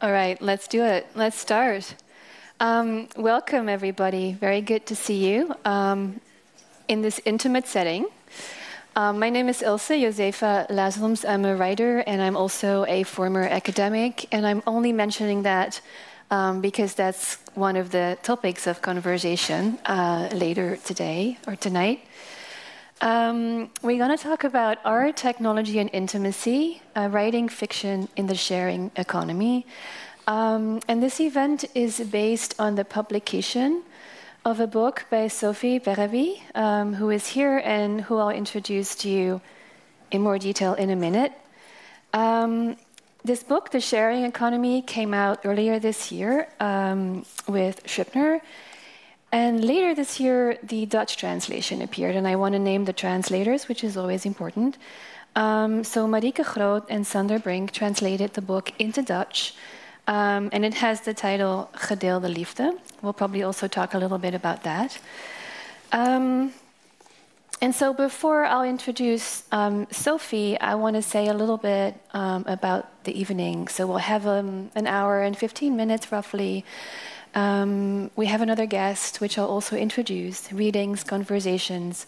All right, let's do it. Let's start. Welcome, everybody. Very good to see you in this intimate setting. My name is Ilse Josefa Lazlums. I'm a writer, and I'm also a former academic. And I'm only mentioning that because that's one of the topics of conversation later today or tonight. We're going to talk about art, technology, and intimacy, writing fiction in the sharing economy. And this event is based on the publication of a book by Sophie Beravi, who is here and who I'll introduce to you in more detail in a minute. This book, The Sharing Economy, came out earlier this year with Scribner. And later this year, the Dutch translation appeared, and I want to name the translators, which is always important. So Marieke Groot and Sander Brink translated the book into Dutch, and it has the title Gedeelde Liefde. We'll probably also talk a little bit about that. And so before I'll introduce Sophie, I want to say a little bit about the evening. So we'll have an hour and 15 minutes roughly. We have another guest, which I'll also introduce, readings, conversations.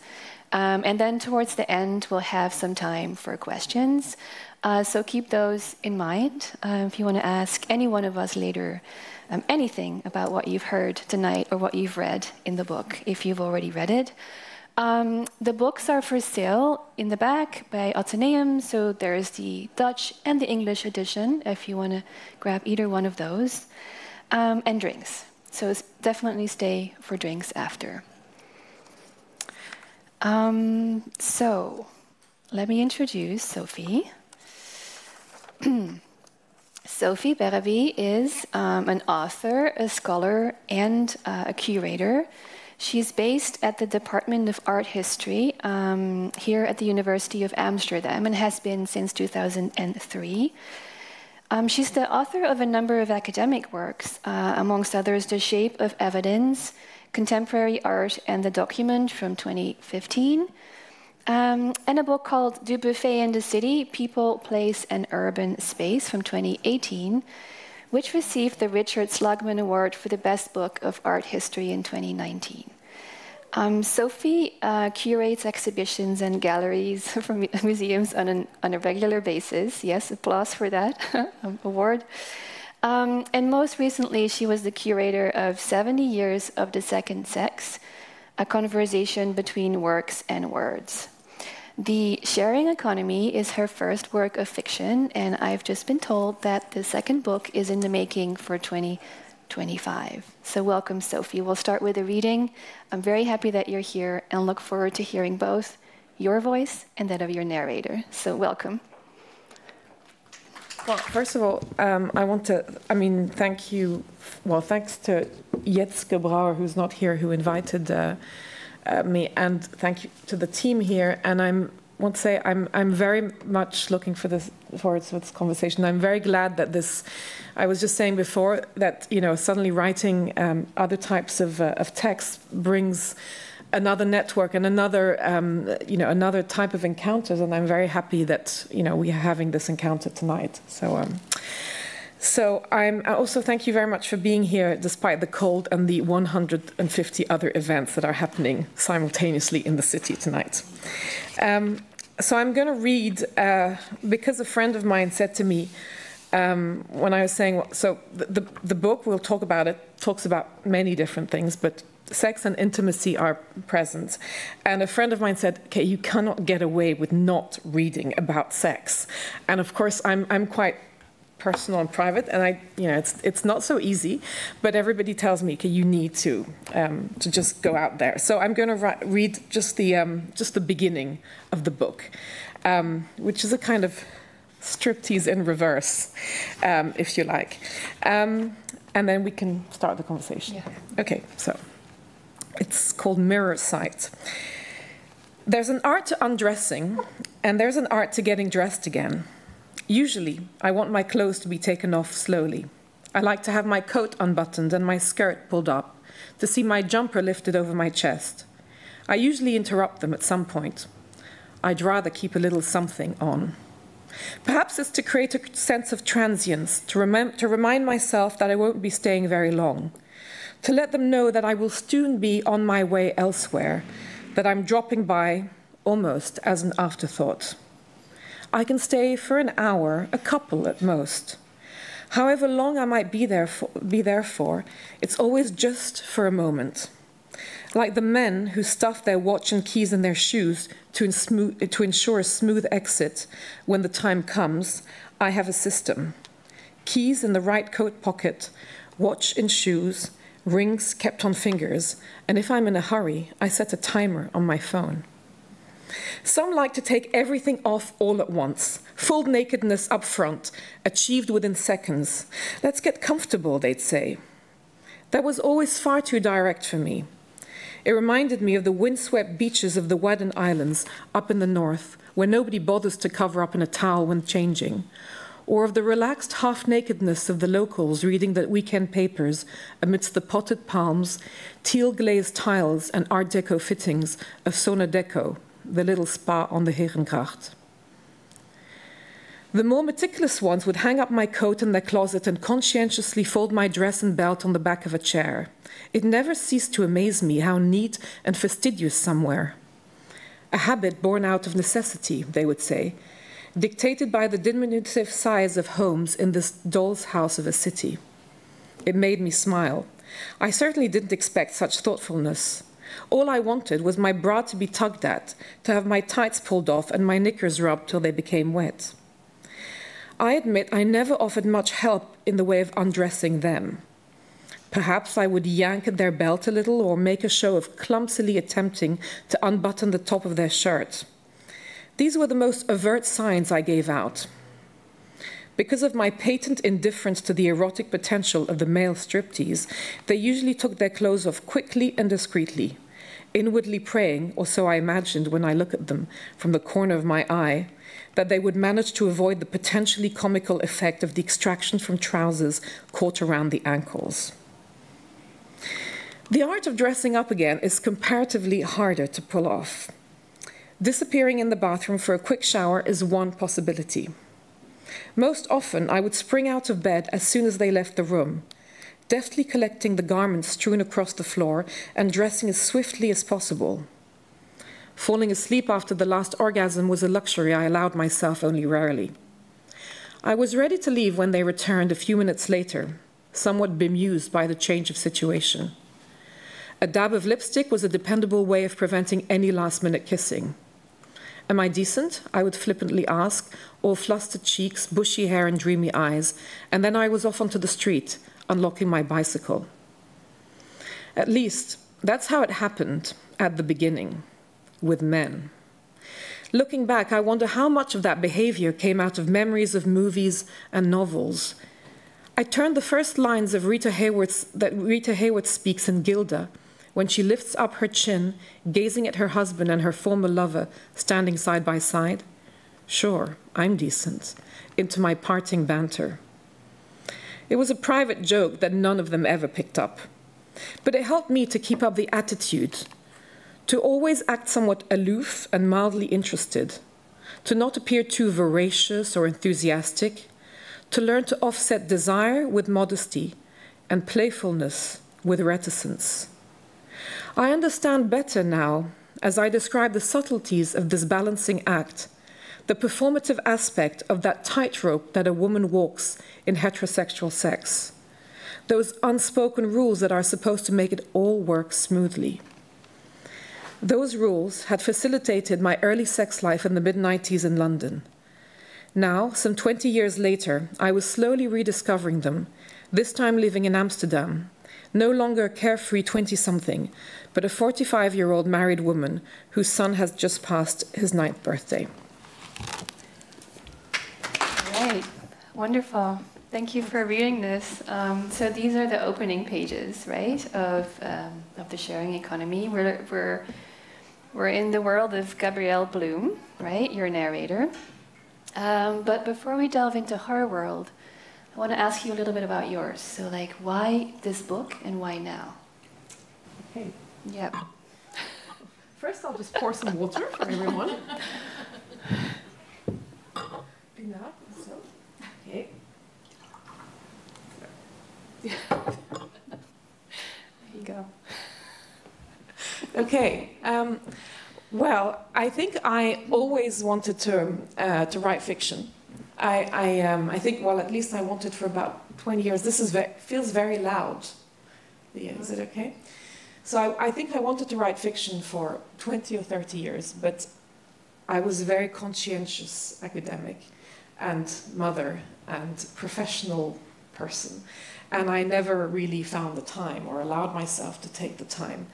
And then towards the end, we'll have some time for questions. So keep those in mind if you want to ask any one of us later anything about what you've heard tonight or what you've read in the book, if you've already read it. The books are for sale in the back by Atheneum. So there's the Dutch and the English edition, if you want to grab either one of those. And drinks. So definitely stay for drinks after. So let me introduce Sophie. Sophie Beravi is an author, a scholar, and a curator. She's based at the Department of Art History here at the University of Amsterdam and has been since 2003. She's the author of a number of academic works, amongst others, The Shape of Evidence, Contemporary Art and the Document from 2015, and a book called Du Buffet in the City, People, Place and Urban Space from 2018, which received the Richard Slugman Award for the Best Book of Art History in 2019. Sophie curates exhibitions and galleries from museums on a regular basis. Yes, applause for that award. And most recently, she was the curator of 70 Years of the Second Sex, a conversation between works and words. The Sharing Economy is her first work of fiction, and I've just been told that the second book is in the making for 2025. So welcome, Sophie. We'll start with a reading. I'm very happy that you're here and look forward to hearing both your voice and that of your narrator. So welcome. Well, first of all, I want to, thank you. Well, thanks to Jetske Brouwer, who's not here, who invited me, and thank you to the team here. And I want to say I'm very much looking forward to this conversation. I'm very glad that this. I was just saying before that suddenly writing other types of text brings another network and another another type of encounters, and I'm very happy that we are having this encounter tonight. So I also thank you very much for being here despite the cold and the 150 other events that are happening simultaneously in the city tonight. So I'm going to read because a friend of mine said to me when I was saying, so the book, we'll talk about it, talks about many different things, but sex and intimacy are present. And a friend of mine said, okay, you cannot get away with not reading about sex. And of course, I'm quite personal and private, and it's not so easy, but everybody tells me, okay, you need to just go out there. So I'm going to read just the beginning of the book, which is a kind of striptease in reverse, if you like. And then we can start the conversation. Yeah. Okay, so it's called Mirror Sight. There's an art to undressing, and there's an art to getting dressed again. Usually, I want my clothes to be taken off slowly. I like to have my coat unbuttoned and my skirt pulled up, to see my jumper lifted over my chest. I usually interrupt them at some point. I'd rather keep a little something on. Perhaps it's to create a sense of transience, to remind myself that I won't be staying very long, to let them know that I will soon be on my way elsewhere, that I'm dropping by almost as an afterthought. I can stay for an hour, a couple at most. However long I might be there for, it's always just for a moment. Like the men who stuff their watch and keys in their shoes to ensure a smooth exit when the time comes, I have a system. Keys in the right coat pocket, watch in shoes, rings kept on fingers, and if I'm in a hurry, I set a timer on my phone. Some like to take everything off all at once, full nakedness up front, achieved within seconds. Let's get comfortable, they'd say. That was always far too direct for me. It reminded me of the windswept beaches of the Wadden Islands up in the north, where nobody bothers to cover up in a towel when changing, or of the relaxed half-nakedness of the locals reading the weekend papers amidst the potted palms, teal-glazed tiles and Art Deco fittings of Sonnedeco, the little spa on the Herengracht. The more meticulous ones would hang up my coat in their closet and conscientiously fold my dress and belt on the back of a chair. It never ceased to amaze me how neat and fastidious some were. A habit born out of necessity, they would say, dictated by the diminutive size of homes in this doll's house of a city. It made me smile. I certainly didn't expect such thoughtfulness. All I wanted was my bra to be tugged at, to have my tights pulled off and my knickers rubbed till they became wet. I admit I never offered much help in the way of undressing them. Perhaps I would yank at their belt a little or make a show of clumsily attempting to unbutton the top of their shirt. These were the most overt signs I gave out. Because of my patent indifference to the erotic potential of the male striptease, they usually took their clothes off quickly and discreetly, inwardly praying, or so I imagined when I look at them from the corner of my eye, that they would manage to avoid the potentially comical effect of the extraction from trousers caught around the ankles. The art of dressing up again is comparatively harder to pull off. Disappearing in the bathroom for a quick shower is one possibility. Most often, I would spring out of bed as soon as they left the room, deftly collecting the garments strewn across the floor and dressing as swiftly as possible. Falling asleep after the last orgasm was a luxury I allowed myself only rarely. I was ready to leave when they returned a few minutes later, somewhat bemused by the change of situation. A dab of lipstick was a dependable way of preventing any last-minute kissing. Am I decent? I would flippantly ask, all flustered cheeks, bushy hair and dreamy eyes, and then I was off onto the street, unlocking my bicycle. At least, that's how it happened at the beginning, with men. Looking back, I wonder how much of that behavior came out of memories of movies and novels. I turned the first lines of Rita Hayworth speaks in Gilda, when she lifts up her chin, gazing at her husband and her former lover standing side by side. Sure, I'm decent, into my parting banter. It was a private joke that none of them ever picked up, but it helped me to keep up the attitude, to always act somewhat aloof and mildly interested, to not appear too voracious or enthusiastic, to learn to offset desire with modesty and playfulness with reticence. I understand better now, as I describe the subtleties of this balancing act, the performative aspect of that tightrope that a woman walks in heterosexual sex, those unspoken rules that are supposed to make it all work smoothly. Those rules had facilitated my early sex life in the mid-90s in London. Now, some 20 years later, I was slowly rediscovering them, this time living in Amsterdam, no longer a carefree 20-something, but a 45-year-old married woman whose son has just passed his 9th birthday. All right, wonderful. Thank you for reading this. So these are the opening pages, right, of the sharing economy. We're in the world of Gabrielle Bloom, right, your narrator. But before we delve into her world, I want to ask you a little bit about yours. So, like, why this book and why now? Okay. Yep. First, I'll just pour some water for everyone. enough. So, okay. There you go. Okay. Well, I think I always wanted to write fiction. I think, well, at least I wanted for about 20 years. This is feels very loud. Yeah, is it okay? So I think I wanted to write fiction for 20 or 30 years, but I was a very conscientious academic and mother and professional person. And I never really found the time or allowed myself to take the time.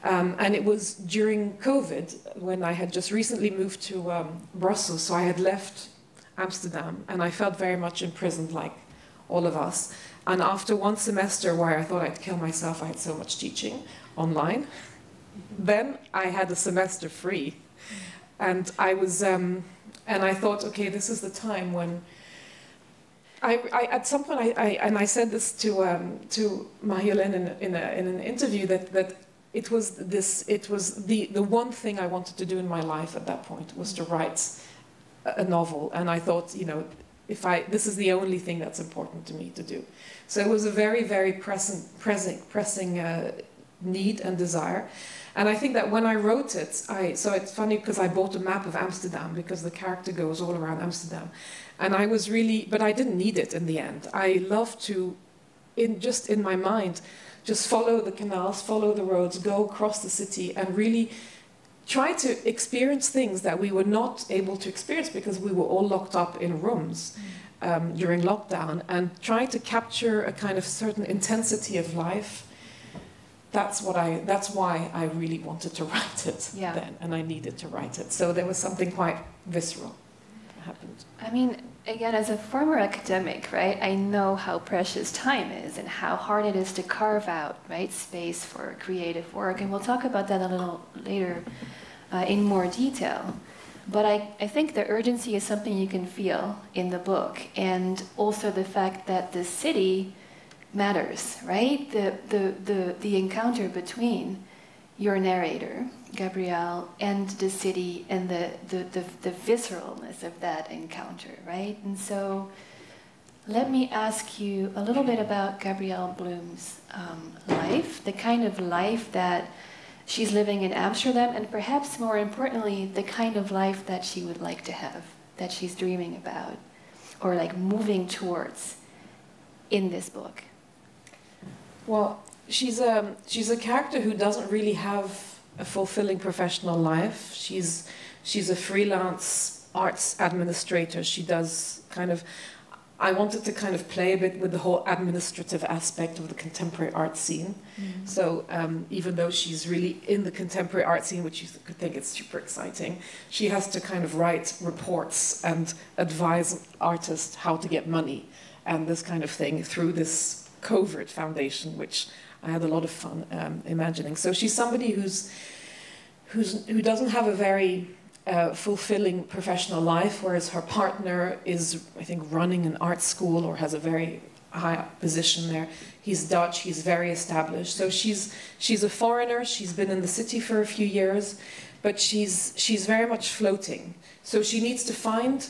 And it was during COVID when I had just recently moved to Brussels, so I had left Amsterdam and I felt very much imprisoned like all of us. And after one semester where I thought I'd kill myself, I had so much teaching online, then I had a semester free. And I was, and I thought, okay, this is the time when at some point, I said this to Marjolein in an interview that it was the one thing I wanted to do in my life at that point was to write a novel, and I thought, you know, this is the only thing that's important to me to do. So it was a very, very pressing need and desire. And I think that when I wrote it, so it's funny because I bought a map of Amsterdam because the character goes all around Amsterdam. And I was really, but I didn't need it in the end. I love to, just in my mind, just follow the canals, follow the roads, go across the city and really try to experience things that we were not able to experience because we were all locked up in rooms during lockdown, and try to capture a kind of certain intensity of life. That's why I really wanted to write it then, and I needed to write it. So there was something quite visceral that happened. I mean, again, as a former academic, right, I know how precious time is and how hard it is to carve out, right, space for creative work. And we'll talk about that a little later in more detail. But I think the urgency is something you can feel in the book, and also the fact that the city matters, right? The encounter between your narrator, Gabrielle, and the city, and the visceralness of that encounter, right? And so let me ask you a little bit about Gabrielle Bloem's life, the kind of life that she's living in Amsterdam, and perhaps more importantly, the kind of life that she would like to have, that she's dreaming about, or like moving towards in this book. Well, she's a character who doesn't really have a fulfilling professional life. She's a freelance arts administrator. She does kind of, I wanted to kind of play a bit with the whole administrative aspect of the contemporary art scene. Mm-hmm. So even though she's really in the contemporary art scene, which you could think is super exciting, she has to kind of write reports and advise artists how to get money and this kind of thing through this covert foundation, which I had a lot of fun imagining. So she's somebody who doesn't have a very fulfilling professional life, whereas her partner is, I think, running an art school or has a very high position there. He's Dutch, he's very established. So she's a foreigner, she's been in the city for a few years, but she's very much floating. So she needs to find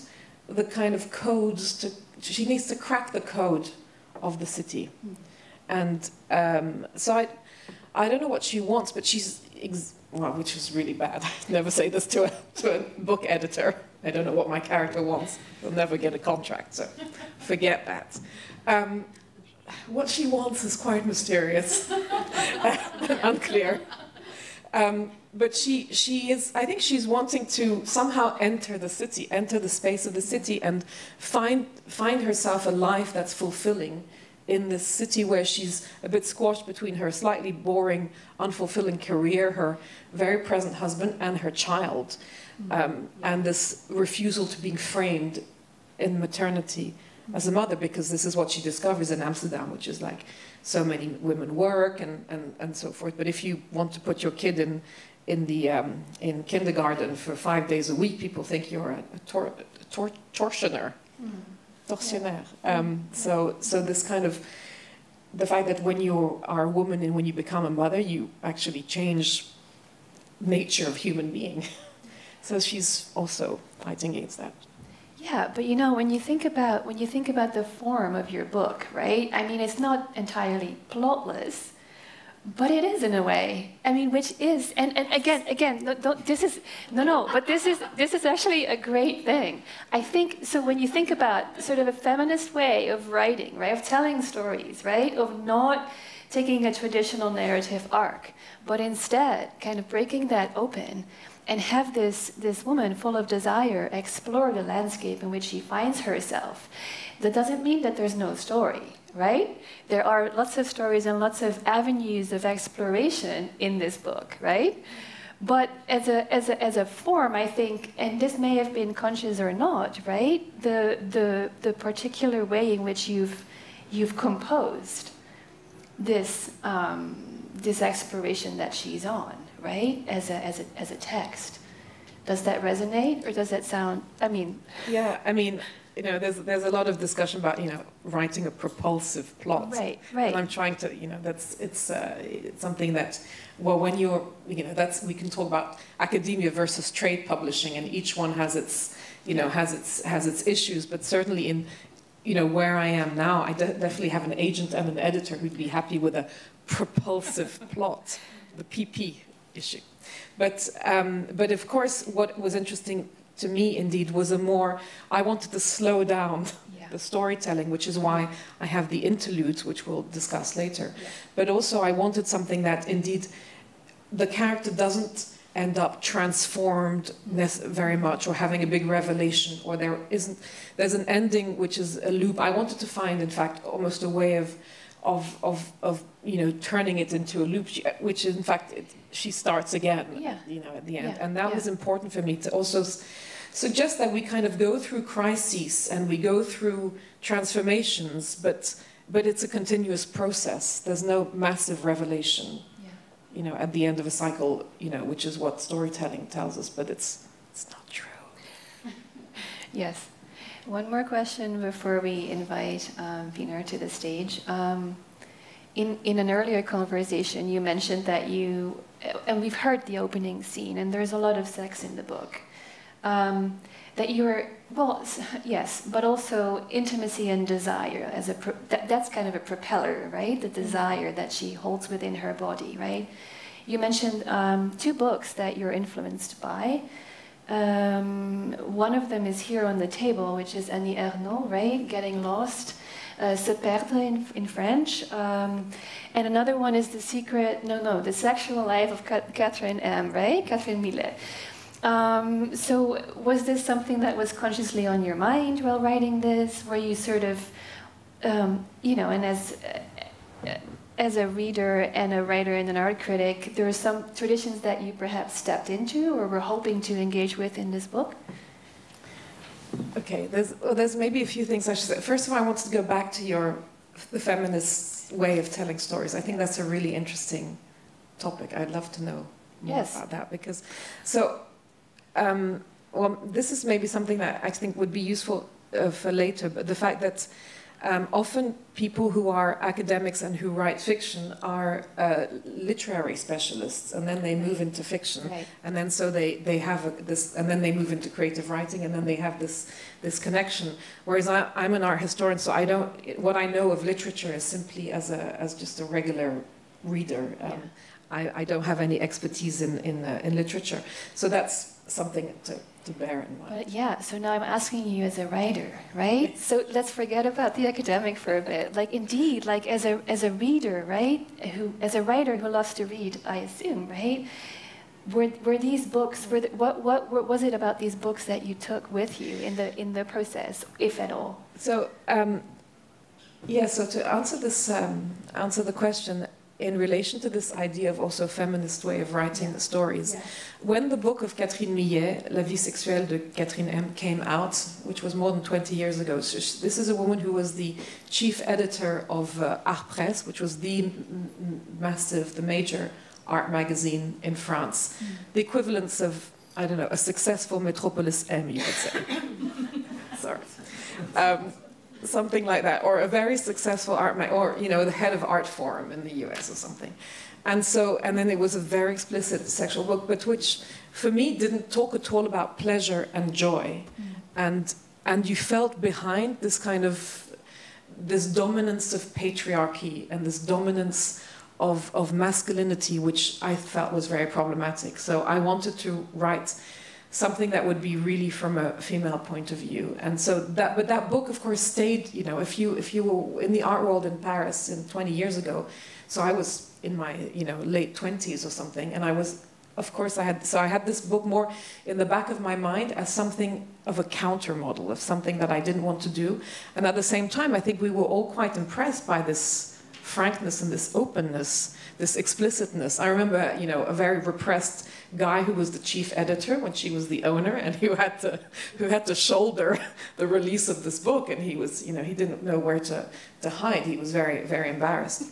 the kind of codes, she needs to crack the code of the city. And so I don't know what she wants, but she's, well, which is really bad. I never say this to a book editor. I don't know what my character wants. He'll never get a contract, so forget that. What she wants is quite mysterious, unclear. But she is, I think she's wanting to somehow enter the city, enter the space of the city, and find herself a life that's fulfilling in this city where she's a bit squashed between her slightly boring, unfulfilling career, her very present husband, and her child, and this refusal to be framed in maternity as a mother, because this is what she discovers in Amsterdam, which is like so many women work and so forth. But if you want to put your kid in kindergarten for 5 days a week, people think you're a tortionaire. Tortionnaire. So this kind of, the fact that when you are a woman and when you become a mother, you actually change nature of human being. So she's also fighting against that. Yeah, but you know, when you think about the form of your book, right? I mean, it's not entirely plotless, but it is in a way. I mean, which is, and again, but this is actually a great thing. I think so. When you think about sort of a feminist way of writing, right, of telling stories, right, of not taking a traditional narrative arc, but instead kind of breaking that open and have this woman full of desire explore the landscape in which she finds herself. That doesn't mean that there's no story, right? There are lots of stories and lots of avenues of exploration in this book, right? But as a form, I think, and this may have been conscious or not, right? The particular way in which you've composed this this exploration that she's on, right? As a text. Does that resonate, or does that sound? I mean, yeah. I mean, you know, there's a lot of discussion about, you know, writing a propulsive plot. Right. And I'm trying to, you know, it's something that, well, when you're, you know, we can talk about academia versus trade publishing, and each one has its, you know, has its issues. But certainly in, you know, where I am now, I definitely have an agent and an editor who'd be happy with a propulsive plot, the PP issue. But of course, what was interesting to me, indeed, was I wanted to slow down the storytelling, which is why I have the interludes, which we'll discuss later. Yeah. But also, I wanted something that, indeed, the character doesn't end up transformed very much, or having a big revelation, or there's an ending which is a loop. I wanted to find, in fact, almost a way of you know, turning it into a loop, which in fact she starts again, you know, at the end. And that was important for me to also suggest that we kind of go through crises and we go through transformations, but it's a continuous process. There's no massive revelation, you know, at the end of a cycle, you know, which is what storytelling tells us, but it's not true. Yes. One more question before we invite Wiener to the stage. In an earlier conversation, you mentioned that and we've heard the opening scene, and there's a lot of sex in the book, that you're, well, yes, but also intimacy and desire, that's kind of a propeller, right? The desire that she holds within her body, right? You mentioned 2 books that you're influenced by. One of them is here on the table, which is Annie Ernaux, right? Getting Lost, Se perdre in French. And another one is The Sexual Life of Catherine M., right? Catherine Millet. So was this something that was consciously on your mind while writing this? Were you sort of, you know, and as a reader and a writer and an art critic, there are some traditions that you perhaps stepped into or were hoping to engage with in this book? Okay, there's maybe a few things I should say. First of all, I wanted to go back to the feminist way of telling stories. I think that's a really interesting topic. I'd love to know more about that, because well, this is maybe something that I think would be useful for later, but the fact that often people who are academics and who write fiction are literary specialists, and then they move into fiction, and then so they have this, and then they move into creative writing, and then they have this connection. Whereas I'm an art historian, so what I know of literature is simply as just a regular reader. I don't have any expertise in literature, so that's something to bear in mind. But so now I'm asking you as a writer, right? So let's forget about the academic for a bit. Like, indeed, like as a reader, right? As a writer who loves to read, I assume, right? Were these books? What was it about these books that you took with you in the process, if at all? So so to answer the question, in relation to this idea of also feminist way of writing the stories. When the book of Catherine Millet, La vie sexuelle de Catherine M., came out, which was more than 20 years ago, so this is a woman who was the chief editor of Art Presse, which was the major art magazine in France. The equivalence of, I don't know, a successful Metropolis M, you could say. Sorry. Something like that, or a very successful or the head of Art Forum in the US or something. And then it was a very explicit sexual book, but which for me didn't talk at all about pleasure and joy. And and you felt behind this kind of, this dominance of patriarchy and this dominance of masculinity, which I felt was very problematic. So I wanted to write something that would be really from a female point of view. And so that, but that book, of course, stayed, you know, if you were in the art world in Paris 20 years ago, so I was in my, you know, late 20s or something, and I was, of course, I had this book more in the back of my mind as something of a counter model, of something that I didn't want to do. And at the same time, I think we were all quite impressed by this frankness and this openness, this explicitness. I remember, you know, a very repressed guy who was the chief editor when she was the owner, and who had to shoulder the release of this book, and he was, you know, he didn't know where to hide. He was very, very embarrassed.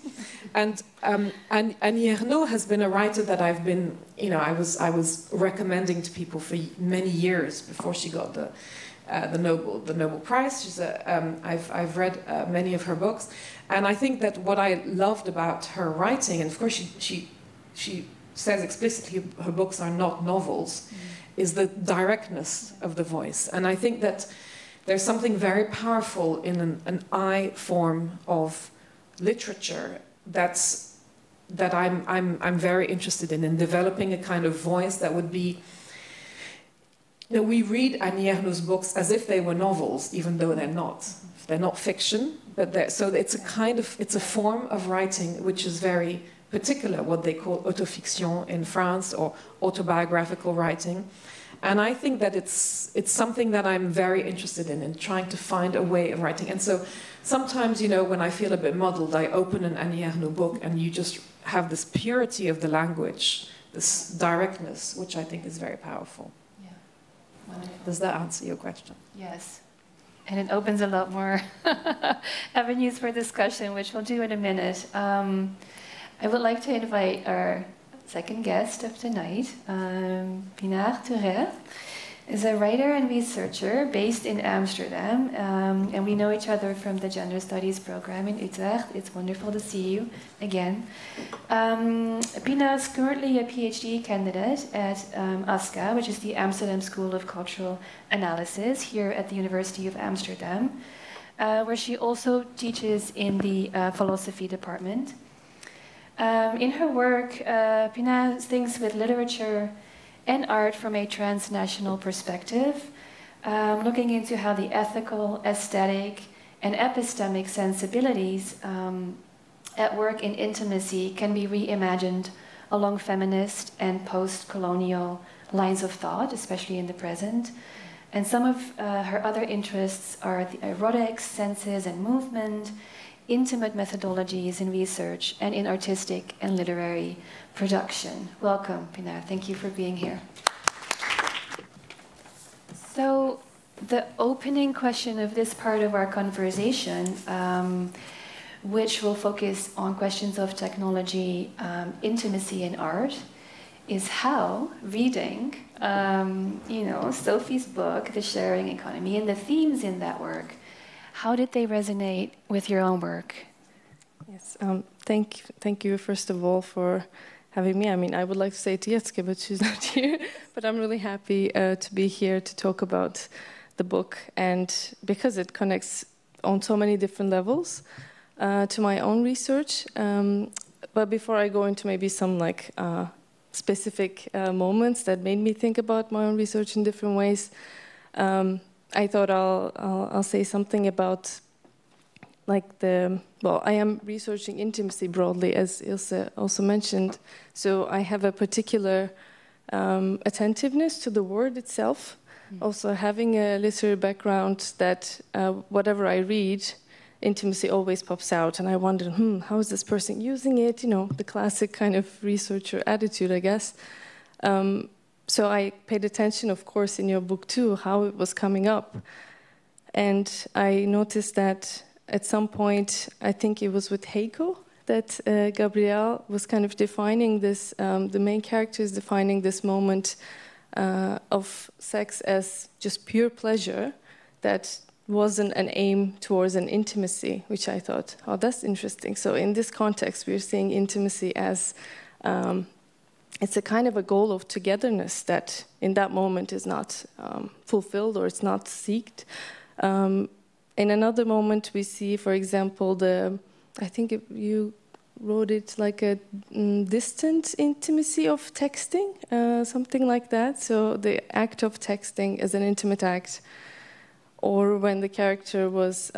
And Annie Ernaux has been a writer that I've been, you know, I was recommending to people for many years before she got the Nobel Prize. She's I've read many of her books, and I think that what I loved about her writing, and of course she says explicitly her books are not novels, is the directness of the voice. And I think that there's something very powerful in an I form of literature that I'm very interested in developing a kind of voice that would be. You know, we read Annie Ernaux's books as if they were novels, even though they're not. They're not fiction, but so it's a form of writing which is very particular, what they call autofiction in France, or autobiographical writing. And I think that it's something that I'm very interested in trying to find a way of writing. And so sometimes, you know, when I feel a bit muddled, I open an Annie Ernaux book, and you just have this purity of the language, this directness, which I think is very powerful. Wonderful. Does that answer your question? Yes. And it opens a lot more avenues for discussion, which we'll do in a minute. I would like to invite our second guest of tonight, Pinar Touré, is a writer and researcher based in Amsterdam, and we know each other from the Gender Studies program in Utrecht. It's wonderful to see you again. Pinar is currently a PhD candidate at ASCA, which is the Amsterdam School of Cultural Analysis here at the University of Amsterdam, where she also teaches in the philosophy department. In her work, Pinar thinks with literature and art from a transnational perspective, looking into how the ethical, aesthetic, and epistemic sensibilities at work in intimacy can be reimagined along feminist and post-colonial lines of thought, especially in the present. And some of her other interests are the erotics, senses, and movement, intimate methodologies in research, and in artistic and literary production. Welcome, Pinar. Thank you for being here. So, the opening question of this part of our conversation, which will focus on questions of technology, intimacy, and art, is how reading, you know, Sophie's book, The Sharing Economy, and the themes in that work, how did they resonate with your own work? Yes, thank you first of all for having me. I mean, I would like to say Tjetske, but she's not here. But I'm really happy to be here to talk about the book, and because it connects on so many different levels to my own research. But before I go into maybe some like specific moments that made me think about my own research in different ways, I thought I'll say something about like I am researching intimacy broadly, as Ilse also mentioned. So I have a particular attentiveness to the word itself. Also having a literary background that whatever I read, intimacy always pops out. And I wondered, how is this person using it? You know, the classic kind of researcher attitude, I guess. So I paid attention, of course, in your book too, how it was coming up. And I noticed that at some point, I think it was with Heiko, that Gabrielle was kind of defining this, the main character is defining this moment of sex as just pure pleasure that wasn't an aim towards an intimacy, which I thought, oh, that's interesting. So in this context, we're seeing intimacy as it's a kind of a goal of togetherness that in that moment is not fulfilled or it's not sought. In another moment, we see, for example, I think you wrote it like a distant intimacy of texting, something like that. So the act of texting is an intimate act. Or when the character was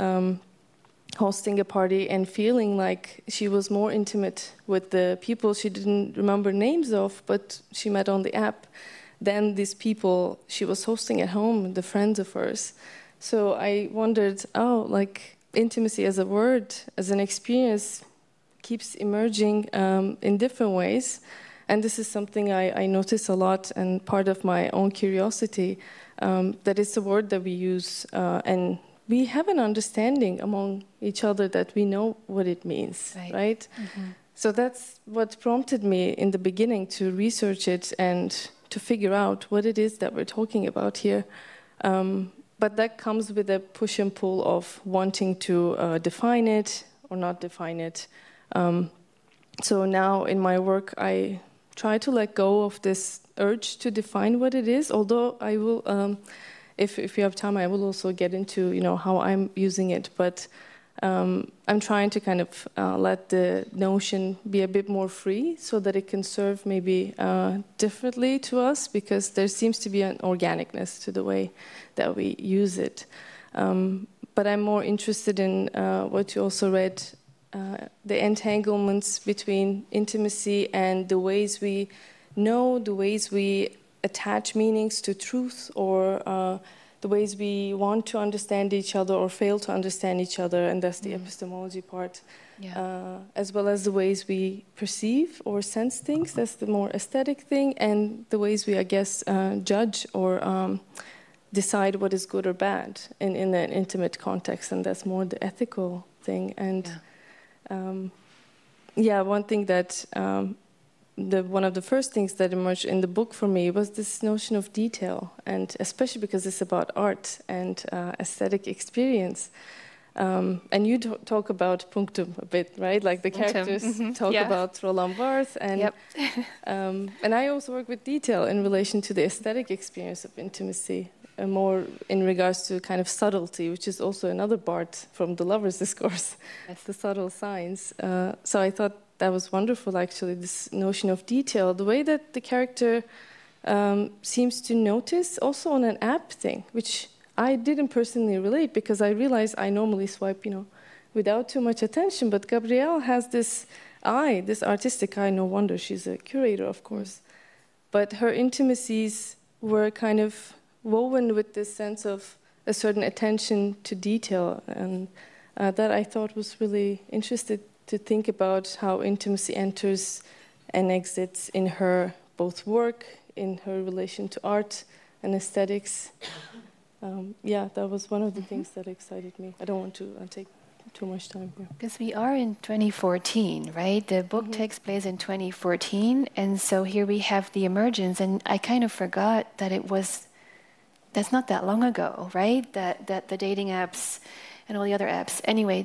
hosting a party and feeling like she was more intimate with the people she didn't remember names of, but she met on the app, than these people she was hosting at home, the friends of hers. So I wondered, like intimacy as a word, as an experience, keeps emerging in different ways. And this is something I notice a lot, and part of my own curiosity, that it's a word that we use, and we have an understanding among each other that we know what it means, right? Mm-hmm. So that's what prompted me in the beginning to research it and to figure out what it is that we're talking about here. But that comes with a push and pull of wanting to define it or not define it. So now in my work, I try to let go of this urge to define what it is, although I will, if you have time, I will also get into, how I'm using it. But I'm trying to kind of let the notion be a bit more free so that it can serve maybe differently to us, because there seems to be an organicness to the way that we use it. But I'm more interested in what you also read, the entanglements between intimacy and the ways we know, the ways we attach meanings to truth, or the ways we want to understand each other or fail to understand each other, and that's the epistemology part, as well as the ways we perceive or sense things, that's the more aesthetic thing, and the ways we, I guess, judge or decide what is good or bad in an intimate context, and that's more the ethical thing. And one thing that one of the first things that emerged in the book for me was this notion of detail, and especially because it's about art and aesthetic experience. And you talk about punctum a bit, right? Like the characters talk about Roland Barthes, and and I also work with detail in relation to the aesthetic experience of intimacy, more in regards to kind of subtlety, which is also another Barthes from the Lover's Discourse. That's the subtle signs. So I thought that was wonderful, actually, this notion of detail, the way that the character seems to notice also on an app thing, which I didn't personally relate, because I realized I normally swipe, without too much attention. But Gabrielle has this eye, this artistic eye. No wonder she's a curator, of course. But her intimacies were kind of woven with this sense of a certain attention to detail, and that I thought was really interesting to think about how intimacy enters and exits in her both work, in her relation to art and aesthetics. That was one of the things that excited me. I don't want to take too much time here. Because we are in 2014, right? The book takes place in 2014, and so here we have the emergence, and I kind of forgot that that's not that long ago, right? That the dating apps and all the other apps. Anyway,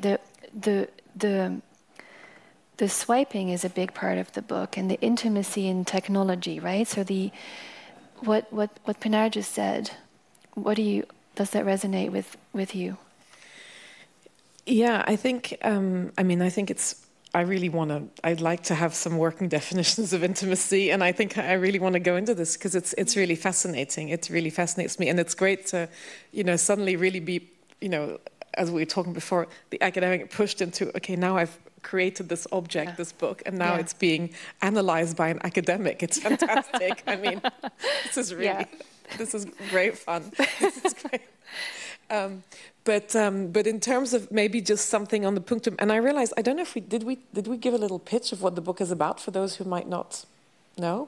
the swiping is a big part of the book, and the intimacy in technology, right? So what Pinar just said, does that resonate with you? Yeah, I think I'd like to have some working definitions of intimacy, and I think I really want to go into this because it's really fascinating. It really fascinates me, and it's great to, suddenly really be, as we were talking before, the academic pushed into, okay, now I've created this object, this book, and now it's being analyzed by an academic. It's fantastic. I mean, this is great fun. This is great. But in terms of maybe just something on the punctum, and I realized, I don't know if did we give a little pitch of what the book is about for those who might not know?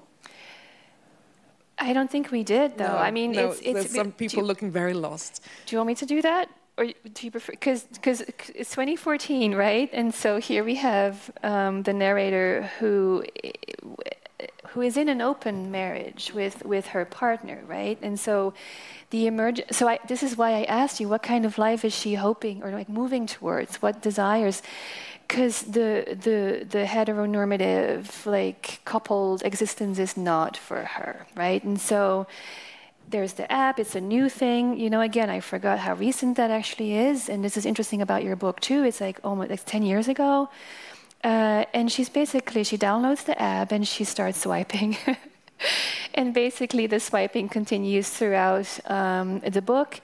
I don't think we did, though. No, I mean, there's some people looking very lost. Do you want me to do that? Or do you prefer, because it's 2014, right? And so here we have the narrator who is in an open marriage with her partner, right? And so this is why I asked you, what kind of life is she hoping or like moving towards? What desires? Because the heteronormative, like coupled existence is not for her, right? And so there's the app, it's a new thing. You know, again, I forgot how recent that actually is. And this is interesting about your book too. It's like almost like 10 years ago. And she downloads the app and she starts swiping. And basically the swiping continues throughout the book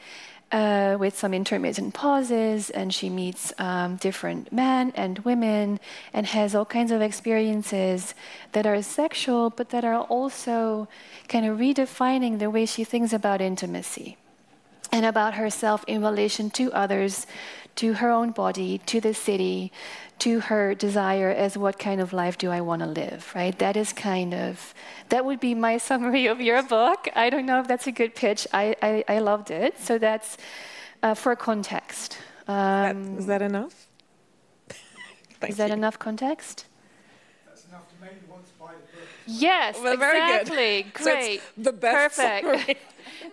with some intermittent pauses, and she meets different men and women and has all kinds of experiences that are sexual, but that are also kind of redefining the way she thinks about intimacy and about herself in relation to others, to her own body, to the city, to her desire as what kind of life do I want to live, right? That would be my summary of your book. I don't know if that's a good pitch. I loved it. So that's for context. Is that enough? Is that enough context? That's enough to make you want to buy the book. Yes, well, exactly. Very good. Great. So it's the best Perfect. summary.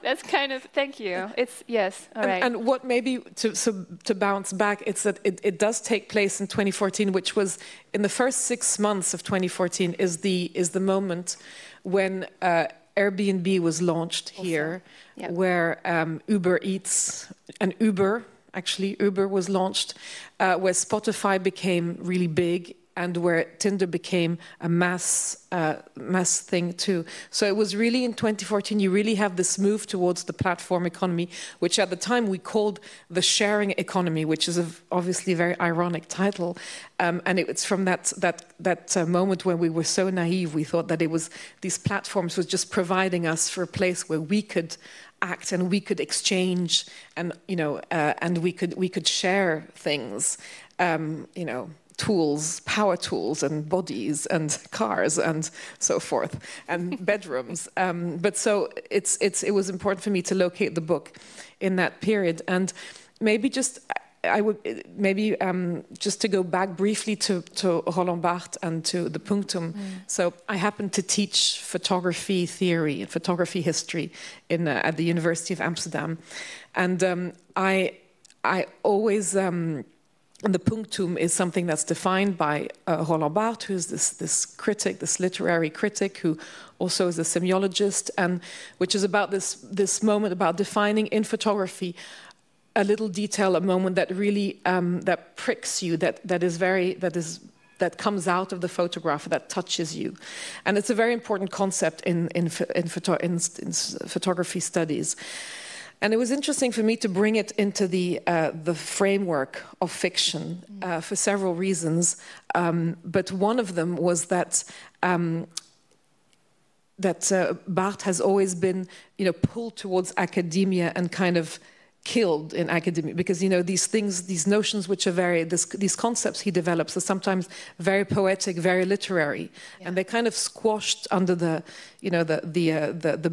That's kind of, thank you. It's, yes, all right. And what maybe to bounce back, it's that it does take place in 2014, which was in the first 6 months of 2014 is the moment when Airbnb was launched here, yep. where Uber Eats and Uber was launched, where Spotify became really big, and where Tinder became a mass thing too. So it was really in 2014, you really have this move towards the platform economy, which at the time we called the sharing economy, which is obviously a very ironic title. And it's from that moment when we were so naive, we thought that these platforms was just providing us for a place where we could act and we could exchange and, and we could share things, tools, power tools and bodies and cars and so forth and bedrooms. But so it was important for me to locate the book in that period. And maybe just to go back briefly to Roland Barthes and to the Punctum. So I happen to teach photography theory and photography history at the University of Amsterdam. And I always... And the Punctum is something that's defined by Roland Barthes, who's this critic, this literary critic, who also is a semiologist, and which is about this moment about defining in photography a little detail, a moment that really that pricks you, that comes out of the photograph, that touches you, and it's a very important concept in photography studies. And it was interesting for me to bring it into the framework of fiction for several reasons. But one of them was that Barthes has always been, pulled towards academia and kind of killed in academia, because these notions which are these concepts he develops are sometimes very poetic, very literary, and they're kind of squashed under the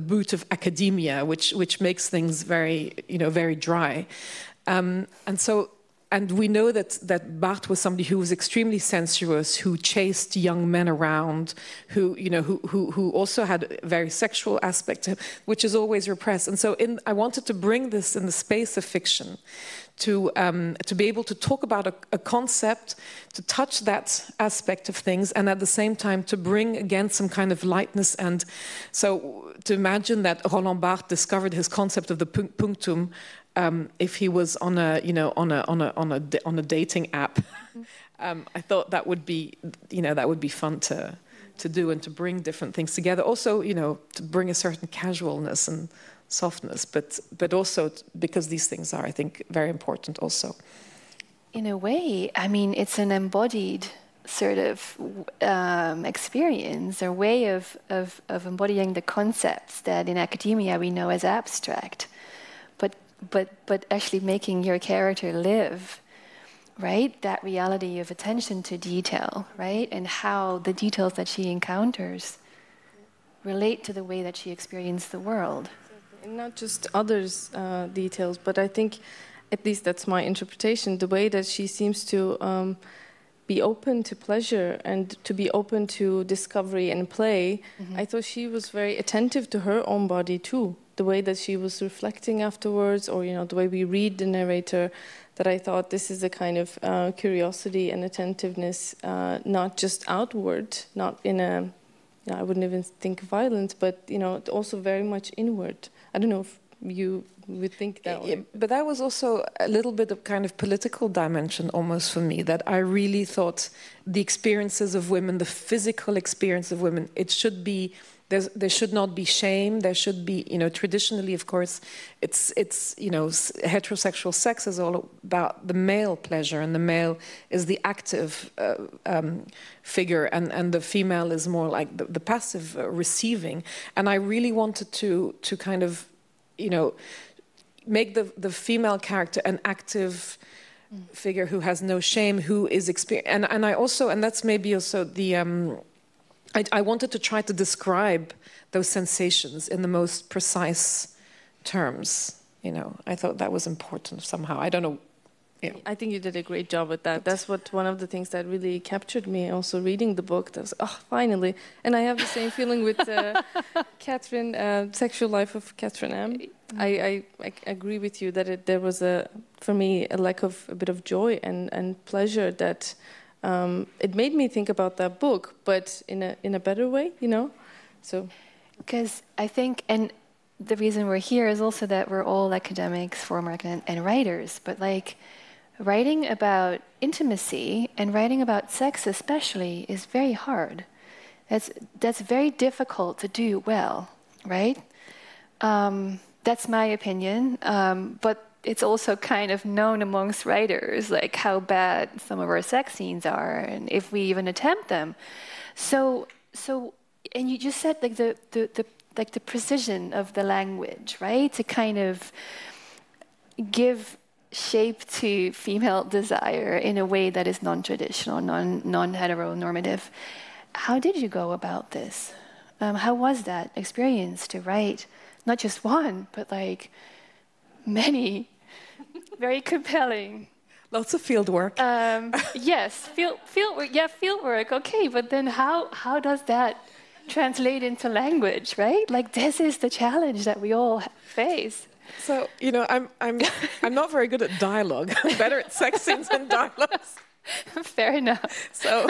boot of academia, which makes things very very dry, and we know that Barthes was somebody who was extremely sensuous, who chased young men around, who also had a very sexual aspect, which is always repressed. And so I wanted to bring this in the space of fiction, to be able to talk about a concept, to touch that aspect of things, and at the same time to bring again some kind of lightness. And so to imagine that Roland Barthes discovered his concept of the Punctum. If he was on a dating app, I thought that would be fun to do and to bring different things together. Also, to bring a certain casualness and softness, but also because these things are, I think, very important. Also, in a way, I mean, it's an embodied sort of experience or way of embodying the concepts that in academia we know as abstract. But actually making your character live, right? That reality of attention to detail, right? And how the details that she encounters relate to the way that she experienced the world. And not just others' details, but I think, at least that's my interpretation, the way that she seems to be open to pleasure and to be open to discovery and play. I thought she was very attentive to her own body too. The way that she was reflecting afterwards, or the way we read the narrator, that I thought this is a kind of curiosity and attentiveness, not just outward, not in a, I wouldn't even think violent, but also very much inward. I don't know if you would think that way. But that was also a little bit of kind of political dimension almost for me, that I really thought the experiences of women, the physical experience of women, it should be, there should not be shame. There should be, traditionally, of course, it's heterosexual sex is all about the male pleasure, and the male is the active figure, and the female is more like the passive receiving. And I really wanted to kind of, make the female character an active figure who has no shame, who is and I also, and that's maybe also the I wanted to try to describe those sensations in the most precise terms. I thought that was important somehow. I don't know. Yeah. I think you did a great job with that. That's one of the things that really captured me. Also reading the book, that was, finally. And I have the same feeling with Catherine, Sexual Life of Catherine M. I agree with you that there was for me a lack of a bit of joy and pleasure that it made me think about that book, but in a better way, So, because I think, and the reason we're here is also that we're all academics, former and writers, but like writing about intimacy and writing about sex especially is very hard. That's very difficult to do well, right? That's my opinion, but it's also kind of known amongst writers, like how bad some of our sex scenes are, and if we even attempt them. So, and you just said like the precision of the language, right? To kind of give shape to female desire in a way that is non-traditional, non-heteronormative. How did you go about this? How was that experience to write not just one, but like many, very compelling? Lots of field work. Yes, field work. Yeah, field work. Okay, but then how does that translate into language, right? Like this is the challenge that we all face. So I'm not very good at dialogue. I'm better at sex scenes and dialogues. Fair enough. So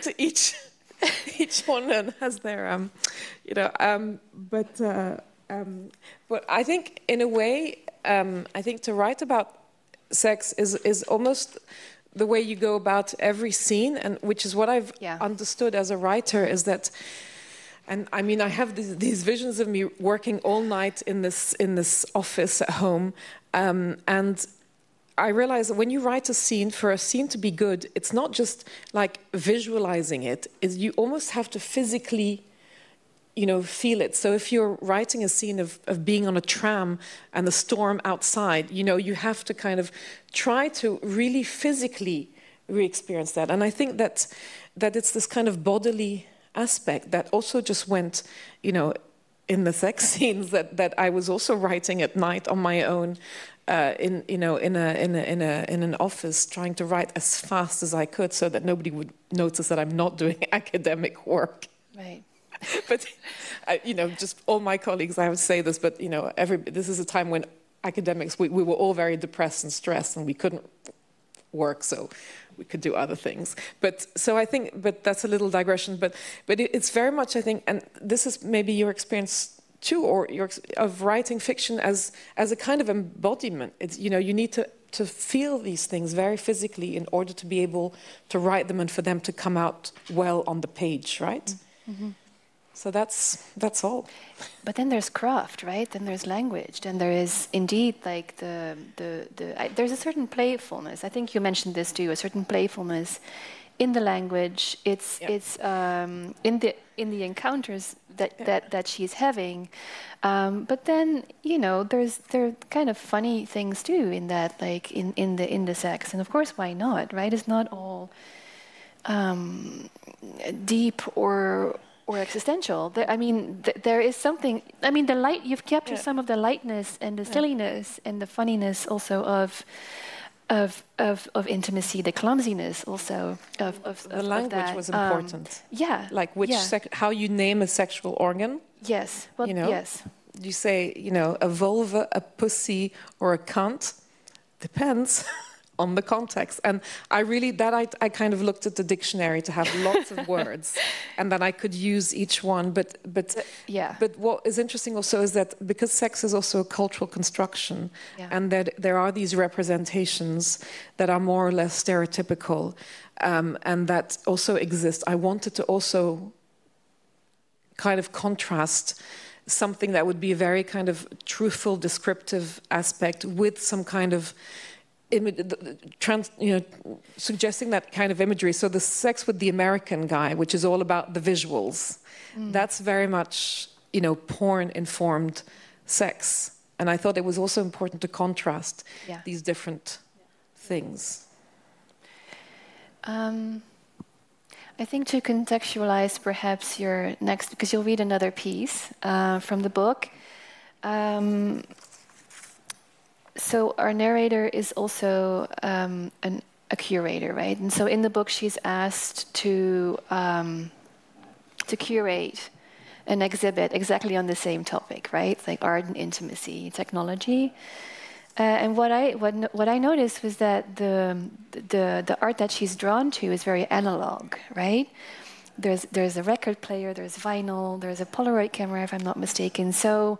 to each one has their but I think in a way I think to write about sex is almost the way you go about every scene, and which is what I've understood as a writer, is that, and I mean I have these visions of me working all night in this office at home, and I realize that when you write a scene, for a scene to be good, it's not just like visualizing it, is you almost have to physically feel it. So if you're writing a scene of being on a tram and the storm outside, you have to kind of try to really physically re-experience that. And I think that it's this kind of bodily aspect that also just went, in the sex scenes that I was also writing at night on my own, in an office, trying to write as fast as I could so that nobody would notice that I'm not doing academic work. Right. But, just all my colleagues, I would say this, but, this is a time when academics, we were all very depressed and stressed, and we couldn't work, so we could do other things. But that's a little digression, but it's very much, I think, and this is maybe your experience too, or of writing fiction as a kind of embodiment. It's, you need to feel these things very physically in order to be able to write them and for them to come out well on the page, right? Mm-hmm. So that's all. But then there's craft, right? Then there's language. Then there is indeed like there's a certain playfulness. I think you mentioned this too. A certain playfulness in the language. It's in the encounters that she's having. But then there are kind of funny things too in that, like in the sex. And of course, why not? Right? It's not all deep or existential. There is something. I mean, the light. You've captured some of the lightness and the silliness and the funniness also of intimacy, the clumsiness also of the language that. Was important. Like how you name a sexual organ. Yes. Well, yes. You say a vulva, a pussy, or a cunt. Depends on the context. And I really, I kind of looked at the dictionary to have lots of words, and then I could use each one. But what is interesting also is that because sex is also a cultural construction, and that there are these representations that are more or less stereotypical, and that also exist, I wanted to also kind of contrast something that would be a very kind of truthful, descriptive aspect with some kind of suggesting that kind of imagery. So the Sex with the American Guy, which is all about the visuals, that's very much, porn-informed sex. And I thought it was also important to contrast these different things. I think to contextualize perhaps your next, because you'll read another piece from the book. So our narrator is also a curator, right? And so in the book, she's asked to curate an exhibit exactly on the same topic, right? Like art and intimacy, technology. And what I noticed was that the art that she's drawn to is very analog, right? There's a record player, there's vinyl, there's a Polaroid camera, if I'm not mistaken. So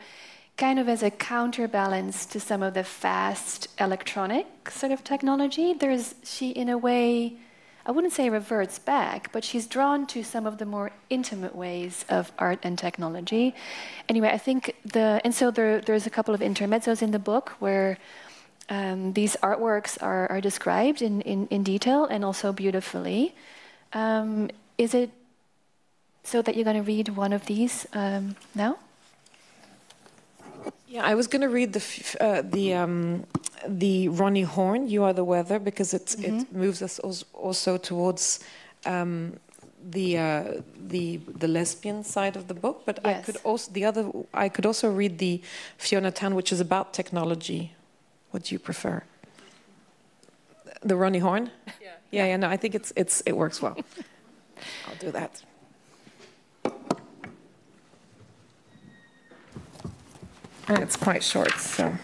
kind of as a counterbalance to some of the fast electronic sort of technology, she in a way, I wouldn't say reverts back, but she's drawn to some of the more intimate ways of art and technology. Anyway, I think there's a couple of intermezzos in the book where these artworks are described in detail and also beautifully. Is it so that you're going to read one of these now? Yeah, I was going to read the Ronnie Horn, "You Are the Weather," because it moves us also towards the lesbian side of the book. But yes. I could also read the Fiona Tan, which is about technology. What do you prefer? The Ronnie Horn? Yeah. No, I think it works well. I'll do that. And it's quite short, so.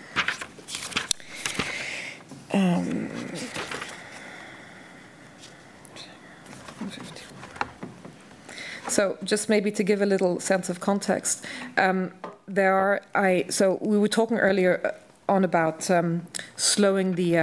So just maybe to give a little sense of context, so we were talking earlier on about slowing the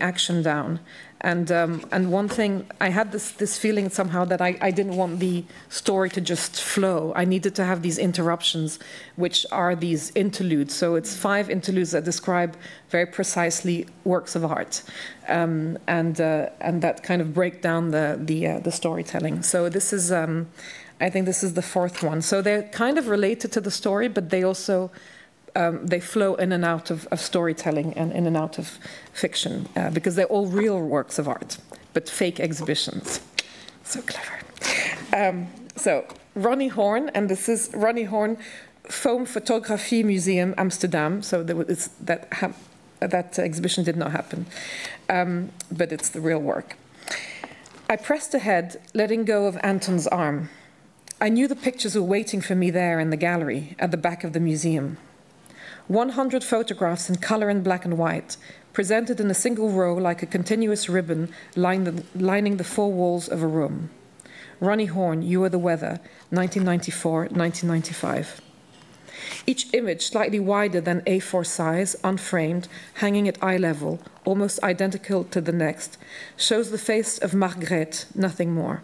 action down, and one thing I had this feeling somehow that I didn't want the story to just flow. I needed to have these interruptions, which are these interludes. So it's 5 interludes that describe very precisely works of art, and that kind of break down the storytelling. So this is I think this is the 4th one. So they're kind of related to the story, but they also they flow in and out of storytelling and in and out of fiction, because they're all real works of art, but fake exhibitions. So clever. So Ronnie Horn, and this is Ronnie Horn, Foam Photography Museum, Amsterdam. So that exhibition did not happen, but it's the real work. I pressed ahead, letting go of Anton's arm. I knew the pictures were waiting for me there in the gallery at the back of the museum. 100 photographs in color and black and white, presented in a single row like a continuous ribbon lining the 4 walls of a room. Ronnie Horn, You Are the Weather, 1994-1995. Each image slightly wider than A4 size, unframed, hanging at eye level, almost identical to the next, shows the face of Margrethe, nothing more.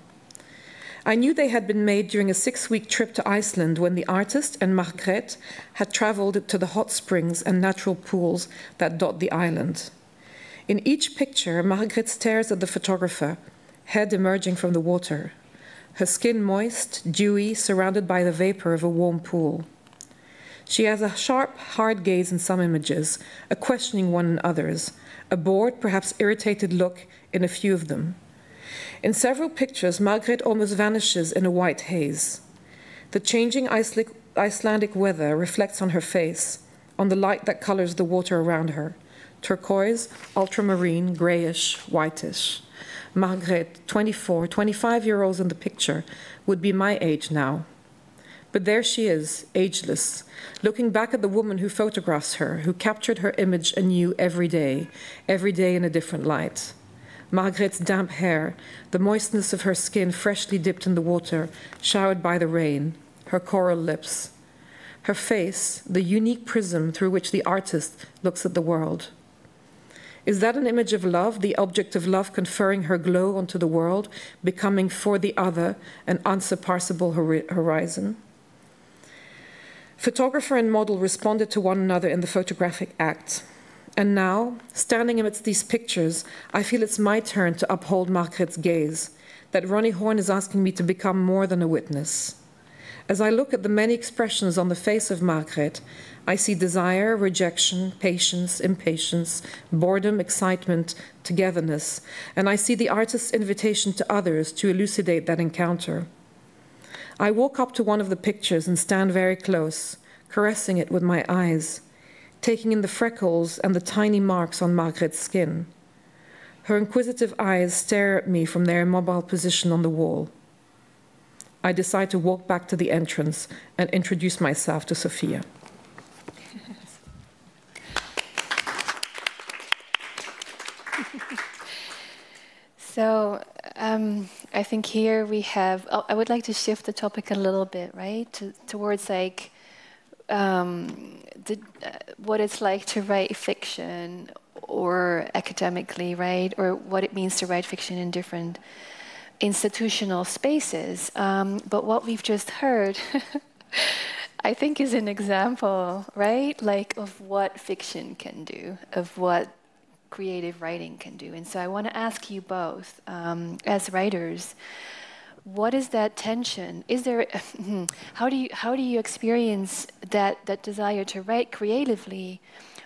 I knew they had been made during a 6-week trip to Iceland when the artist and Margrethe had traveled to the hot springs and natural pools that dot the island. In each picture, Margrethe stares at the photographer, head emerging from the water, her skin moist, dewy, surrounded by the vapor of a warm pool. She has a sharp, hard gaze in some images, a questioning one in others, a bored, perhaps irritated look in a few of them. In several pictures, Margrethe almost vanishes in a white haze. The changing Icelandic weather reflects on her face, on the light that colors the water around her. Turquoise, ultramarine, grayish, whitish. Margrethe, 24, 25-year-olds in the picture, would be my age now. But there she is, ageless, looking back at the woman who photographs her, who captured her image anew every day in a different light. Margret's damp hair, the moistness of her skin freshly dipped in the water, showered by the rain, her coral lips. Her face, the unique prism through which the artist looks at the world. Is that an image of love, the object of love conferring her glow onto the world, becoming for the other an unsurpassable horizon? Photographer and model responded to one another in the photographic act. And now, standing amidst these pictures, I feel it's my turn to uphold Margret's gaze, that Ronnie Horn is asking me to become more than a witness. As I look at the many expressions on the face of Margret, I see desire, rejection, patience, impatience, boredom, excitement, togetherness, and I see the artist's invitation to others to elucidate that encounter. I walk up to one of the pictures and stand very close, caressing it with my eyes, taking in the freckles and the tiny marks on Margret's skin. Her inquisitive eyes stare at me from their immobile position on the wall. I decide to walk back to the entrance and introduce myself to Sophia. So I think here we have, I would like to shift the topic a little bit, right? Towards like what it's like to write fiction or academically, right? Or what it means to write fiction in different institutional spaces. But what we've just heard, I think is an example, right? Like of what fiction can do, of what creative writing can do. And so I want to ask you both, as writers, what is that tension? Is there, how do you experience that desire to write creatively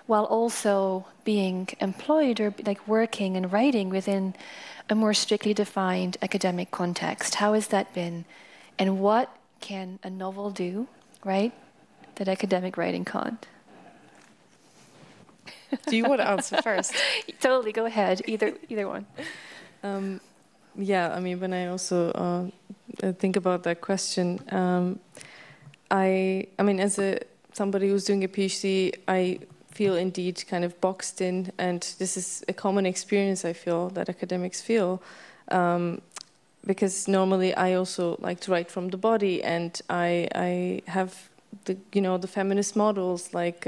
while also being employed or like working and writing within a more strictly defined academic context? How has that been? And what can a novel do, right, that academic writing can't? Do you want to answer first? Totally, go ahead. Either one. Yeah, I mean, when I also think about that question, I mean, as somebody who's doing a PhD, I feel indeed kind of boxed in, and this is a common experience I feel that academics feel, because normally I also like to write from the body, and I have the feminist models like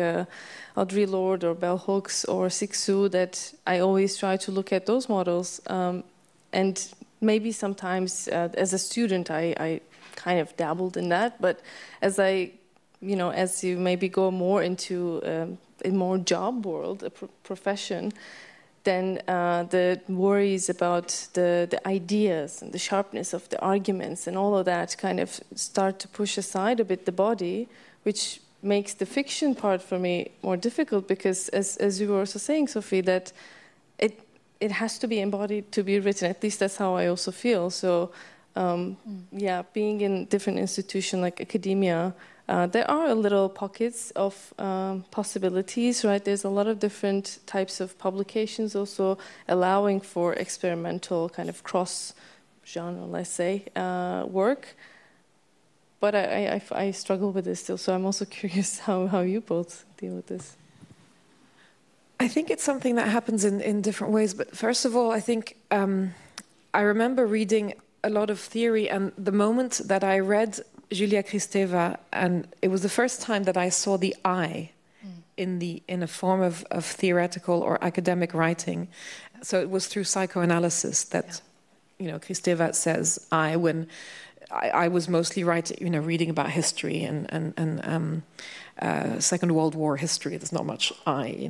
Audre Lorde or Bell Hooks or Cixous, that I always try to look at those models, and maybe sometimes as a student I kind of dabbled in that, but as as you maybe go more into a more job world, a profession, then the worries about the ideas and the sharpness of the arguments and all of that kind of start to push aside a bit the body, which makes the fiction part for me more difficult, because as you were also saying, Sophie, that it has to be embodied to be written. At least that's how I also feel. So yeah, being in different institutions like academia, there are a little pockets of possibilities, right? There's a lot of different types of publications also allowing for experimental kind of cross-genre, let's say, work. But I struggle with this still, so I'm also curious how you both deal with this. I think it's something that happens in different ways. But first of all, I think I remember reading a lot of theory, and the moment that I read Julia Kristeva, and it was the first time that I saw the I in a form of theoretical or academic writing. So it was through psychoanalysis that, Kristeva says I, when I was mostly writing, reading about history and Second World War history. There's not much I,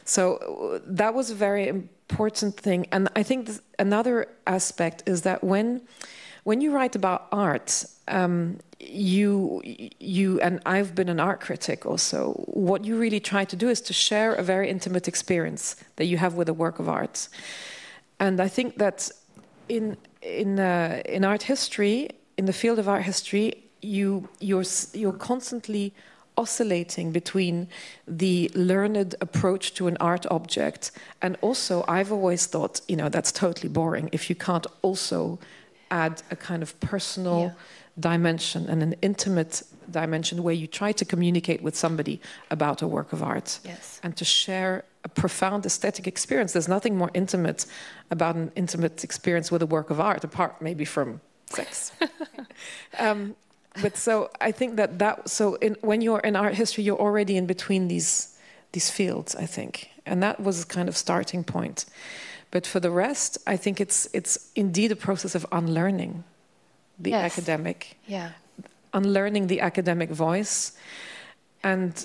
so that was a very important thing. And I think another aspect is that when you write about art, you and I've been an art critic also, what you really try to do is to share a very intimate experience that you have with a work of art. And I think that in art history, in the field of art history, you're constantly oscillating between the learned approach to an art object, and also I've always thought, that's totally boring if you can't also add a kind of personal dimension and an intimate dimension where you try to communicate with somebody about a work of art. Yes. And to share a profound aesthetic experience. There's nothing more intimate about an intimate experience with a work of art, apart maybe from sex. But so I think when you're in art history, you're already in between these fields, I think. And that was a kind of starting point. But for the rest, I think it's indeed a process of unlearning the academic. Yeah. Unlearning the academic voice. And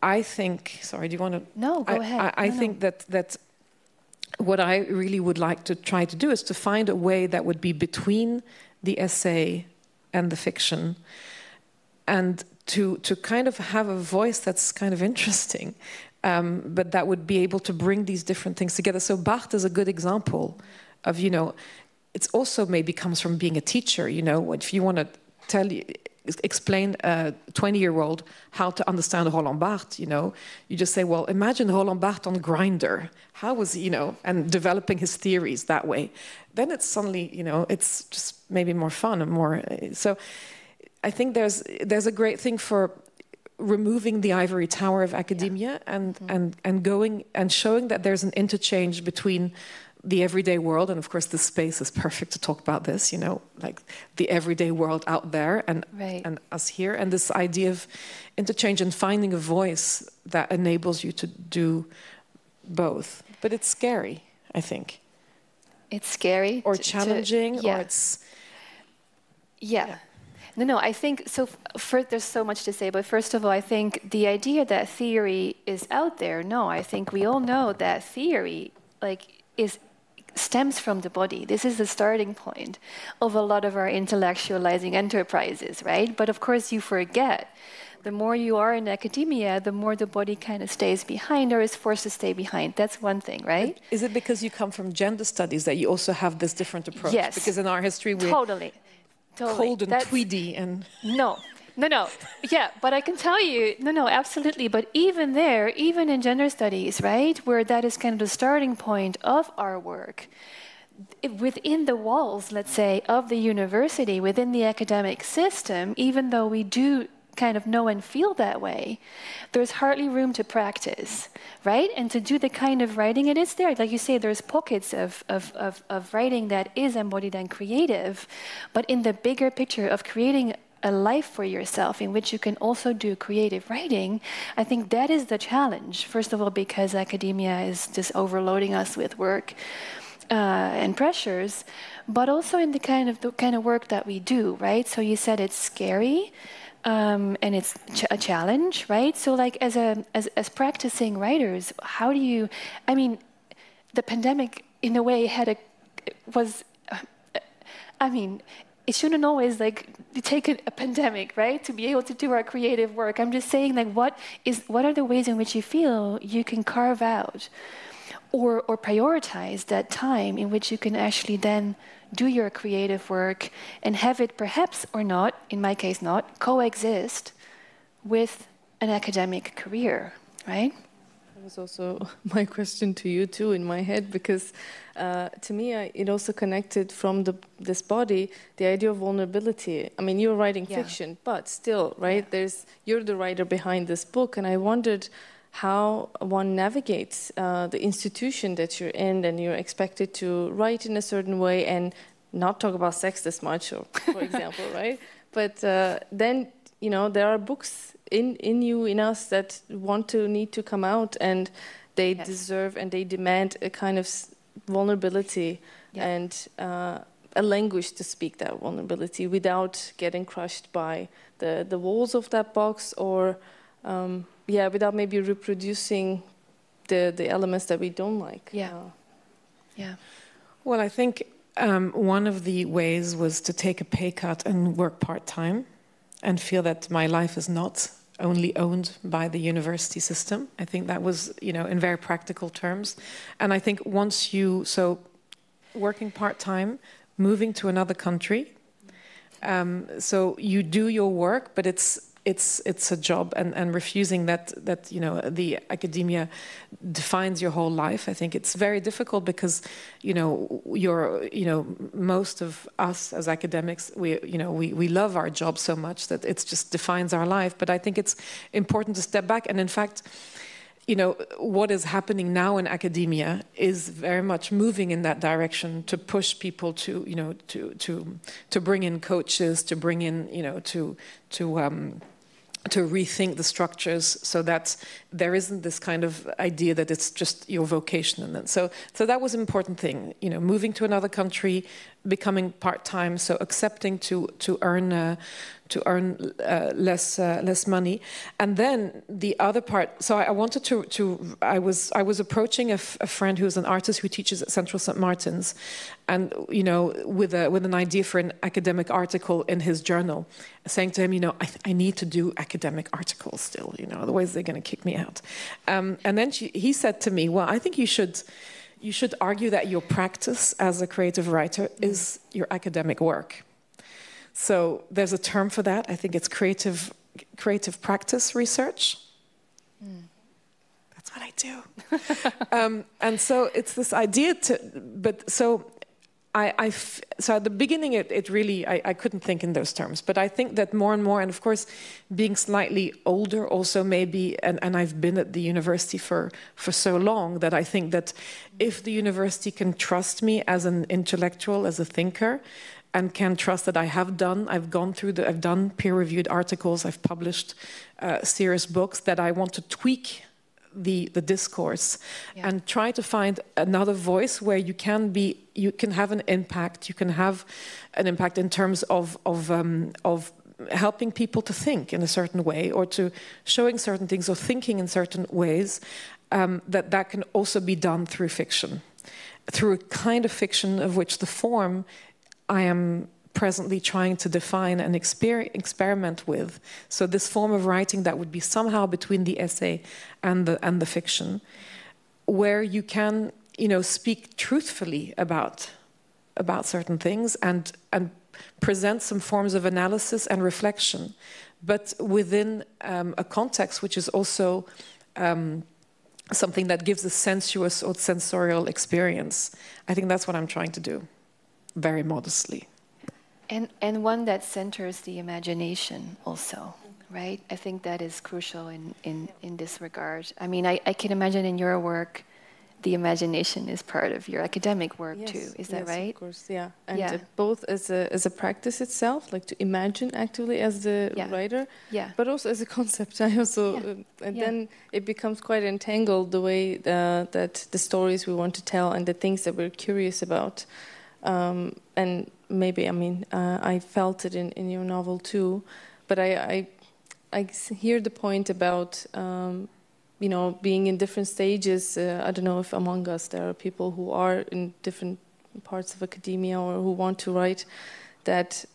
I think, sorry, do you want to? No, go ahead. I think that what I really would like to try to do is to find a way that would be between the essay and the fiction, and to kind of have a voice that's kind of interesting, but that would be able to bring these different things together. So Barthes is a good example of, it's also maybe comes from being a teacher, if you want to explain a 20-year-old how to understand Roland Barthes, you just say, well, imagine Roland Barthes on Grindr. How was he, and developing his theories that way. Then it's suddenly, it's just maybe more fun and more. So I think there's a great thing for removing the ivory tower of academia and going and showing that there's an interchange between the everyday world, and of course this space is perfect to talk about this, like the everyday world out there and us here, and this idea of interchange and finding a voice that enables you to do both. But it's scary, I think. It's scary. Or challenging, or it's... Yeah. No, I think, so there's so much to say, but first of all, I think the idea that theory is out there, no, I think we all know that theory, stems from the body. This is the starting point of a lot of our intellectualizing enterprises, right? But of course you forget, the more you are in academia, the more the body kind of stays behind or is forced to stay behind. That's one thing, right? Is it because you come from gender studies that you also have this different approach? Yes. Because in our history we're totally. cold and tweedy and... No. Yeah, but I can tell you, absolutely. But even there, even in gender studies, right, where that is kind of the starting point of our work, within the walls, let's say, of the university, within the academic system, even though we do kind of know and feel that way, there's hardly room to practice, right? And to do the kind of writing it is there. Like you say, there's pockets of writing that is embodied and creative, but in the bigger picture of creating a life for yourself in which you can also do creative writing, I think that is the challenge. First of all, because academia is just overloading us with work and pressures, but also in the kind of work that we do, right? So you said it's scary, and it's a challenge, right? So like as practicing writers, how do you? I mean, the pandemic in a way it shouldn't always take a pandemic, right, to be able to do our creative work. I'm just saying, what are the ways in which you feel you can carve out or prioritize that time in which you can actually then do your creative work and have it perhaps or not, in my case not, coexist with an academic career, right? That was also my question to you too in my head, because to me it also connected from this body the idea of vulnerability. I mean, you're writing fiction, but still, right? You're the writer behind this book, and I wondered how one navigates the institution that you're in, and you're expected to write in a certain way and not talk about sex this much, or, for example, right? But then, there are books in us that need to come out, and they deserve and they demand a kind of vulnerability and a language to speak that vulnerability without getting crushed by the walls of that box, or without maybe reproducing the elements that we don't like. Well, I think one of the ways was to take a pay cut and work part-time and feel that my life is not only owned by the university system. I think that was, in very practical terms. And I think working part-time, moving to another country, so you do your work, but it's a job, and refusing that the academia defines your whole life. I think it's very difficult because most of us as academics, we love our job so much that it just defines our life. But I think it's important to step back, and in fact, what is happening now in academia is very much moving in that direction to push people to bring in coaches, to bring in to rethink the structures so that there isn't this kind of idea that it's just your vocation. And then so that was an important thing, moving to another country, becoming part-time, so accepting to earn less money. And then the other part, so I wanted I was approaching a friend who's an artist who teaches at Central St. Martin's, and with an idea for an academic article in his journal, saying to him, I need to do academic articles still, otherwise they're going to kick me out. And then he said to me, well, I think you should argue that your practice as a creative writer is your academic work. So there's a term for that. I think it's creative practice research. That's what I do. And so it's this idea so at the beginning, it really, I couldn't think in those terms. But I think that more and more, and of course, being slightly older also maybe, and I've been at the university for so long, that I think that if the university can trust me as an intellectual, as a thinker, and can trust that I've done peer-reviewed articles, I've published serious books, that I want to tweak the discourse and try to find another voice where you can have an impact. You can have an impact in terms of helping people to think in a certain way, or to showing certain things, or thinking in certain ways. That can also be done through fiction, through a kind of fiction of which the form I am presently trying to define and experiment with. So this form of writing that would be somehow between the essay and the fiction, where you can, speak truthfully about certain things and present some forms of analysis and reflection, but within a context which is also something that gives a sensuous or sensorial experience. I think that's what I'm trying to do, very modestly. And one that centers the imagination also, right? I think that is crucial in this regard. I mean, I can imagine in your work, the imagination is part of your academic work too. Is that right? Yes, of course, yeah. And both as a practice itself, like to imagine actively as the writer, but also as a concept. I also, then it becomes quite entangled, the way that the stories we want to tell and the things that we're curious about. And maybe, I felt it in your novel too, but I hear the point about, being in different stages. I don't know if among us there are people who are in different parts of academia or who want to write, that,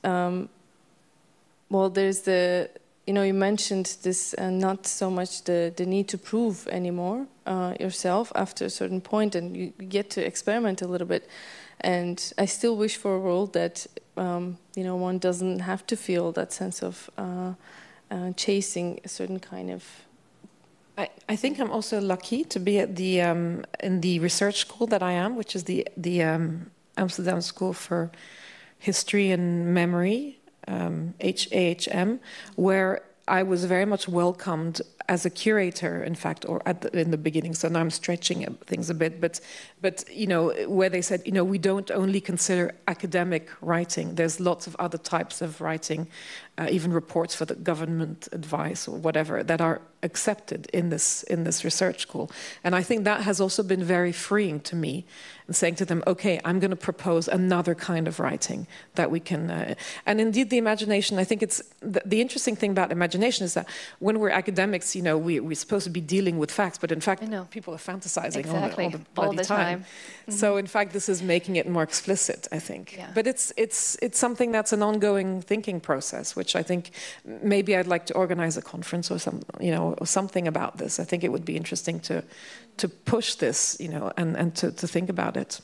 there's the, you mentioned this, not so much the need to prove anymore yourself after a certain point, and you get to experiment a little bit. And I still wish for a world that, one doesn't have to feel that sense of chasing a certain kind of... I think I'm also lucky to be at the in the research school that I am, which is the Amsterdam School for History and Memory, HAHM, where I was very much welcomed as a curator, in fact, or in the beginning. So now I'm stretching things a bit, but where they said, we don't only consider academic writing. There's lots of other types of writing, even reports for the government advice or whatever, that are accepted in this research school. And I think that has also been very freeing to me, and saying to them, okay, I'm going to propose another kind of writing that we can... and indeed, the imagination, I think it's... The interesting thing about imagination is that when we're academics, we're supposed to be dealing with facts, but in fact, people are fantasizing all the time. Mm-hmm. So in fact, this is making it more explicit, I think. Yeah. But it's something that's an ongoing thinking process, which I think maybe I'd like to organize a conference or something about this. I think it would be interesting to push this, and to think about it.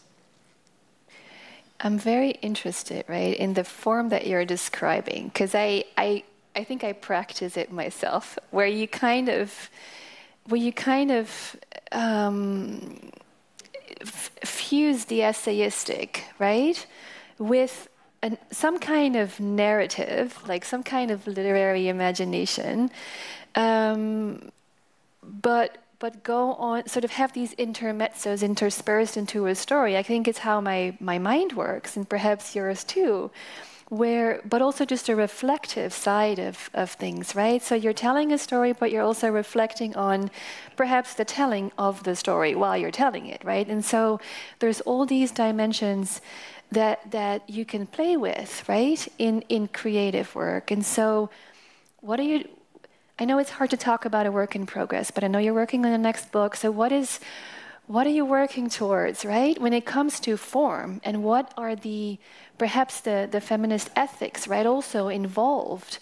I'm very interested, right, in the form that you're describing, because I I think I practice it myself, where you kind of fuse the essayistic, right, with some kind of narrative, like some kind of literary imagination, but go on, sort of have these intermezzos interspersed into a story. I think it's how my mind works, and perhaps yours too, but also just a reflective side of things, right? So you're telling a story, but you're also reflecting on perhaps the telling of the story while you're telling it, right? And so there's all these dimensions that you can play with, right, in creative work. And so I know it's hard to talk about a work in progress, but I know you're working on the next book. So what are you working towards, right, when it comes to form? And what are perhaps the feminist ethics, right, also involved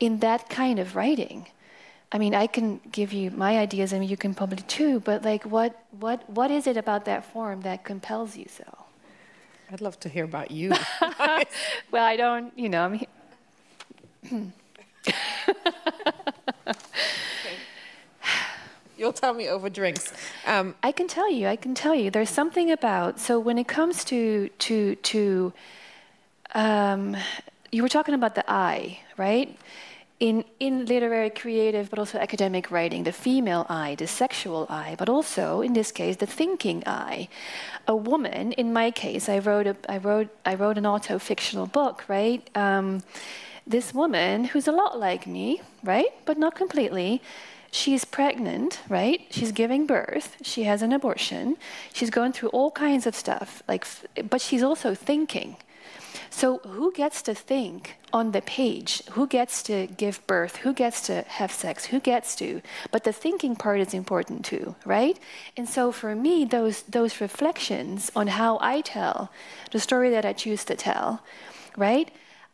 in that kind of writing? I mean, I can give you my ideas, and you can probably too, but like what is it about that form that compels you so? I'd love to hear about you. Well, I don't, You'll tell me over drinks. I can tell you. There's something about, so when it comes to you were talking about the I, right? In literary, creative, but also academic writing, the female I, the sexual I, but also in this case the thinking I. A woman, in my case, I wrote an auto-fictional book, right? This woman who's a lot like me, right, but not completely. She's pregnant, right? She's giving birth. She has an abortion. She's going through all kinds of stuff, but she's also thinking. So who gets to think on the page? Who gets to give birth? Who gets to have sex? Who gets to? But the thinking part is important too, right? And so for me, those reflections on how I tell the story that I choose to tell, right?